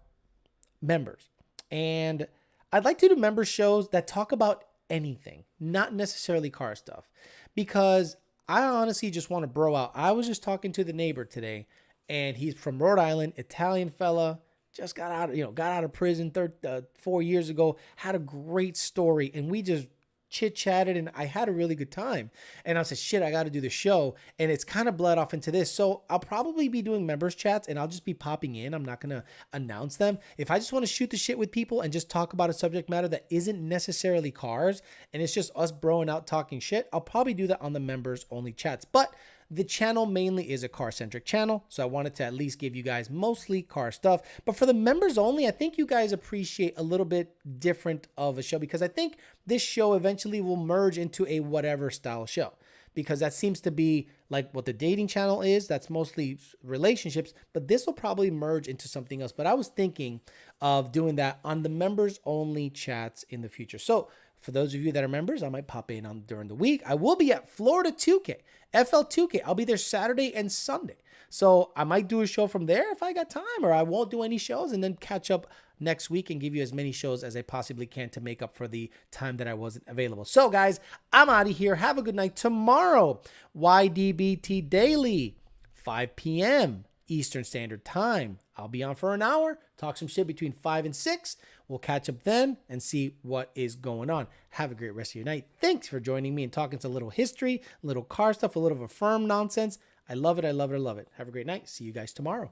members. And I'd like to do member shows that talk about anything, not necessarily car stuff, because I honestly just want to bro out. I was just talking to the neighbor today, and he's from Rhode Island, Italian fella, just got out of prison 4 years ago, had a great story, and we just chit-chatted and I had a really good time. And I said, shit, I got to do the show. And it's kind of bled off into this. So I'll probably be doing members chats and I'll just be popping in. I'm not going to announce them. If I just want to shoot the shit with people and just talk about a subject matter that isn't necessarily cars and it's just us broing out talking shit, I'll probably do that on the members only chats. But the channel mainly is a car-centric channel, so I wanted to at least give you guys mostly car stuff. But for the members only, I think you guys appreciate a little bit different of a show because I think this show eventually will merge into a whatever style show because that seems to be like what the dating channel is. That's mostly relationships, but this will probably merge into something else. But I was thinking of doing that on the members only chats in the future. So for those of you that are members, I might pop in on during the week. I will be at Florida 2K, FL 2K. I'll be there Saturday and Sunday. So I might do a show from there if I got time, or I won't do any shows and then catch up next week and give you as many shows as I possibly can to make up for the time that I wasn't available. So guys, I'm out of here. Have a good night. Tomorrow, YDBT Daily, 5 p.m. Eastern Standard Time. I'll be on for an hour, talk some shit between 5 and 6. We'll catch up then and see what is going on. Have a great rest of your night. Thanks for joining me and talking to a little history, a little car stuff, a little of Affirm nonsense. I love it. I love it. I love it. Have a great night. See you guys tomorrow.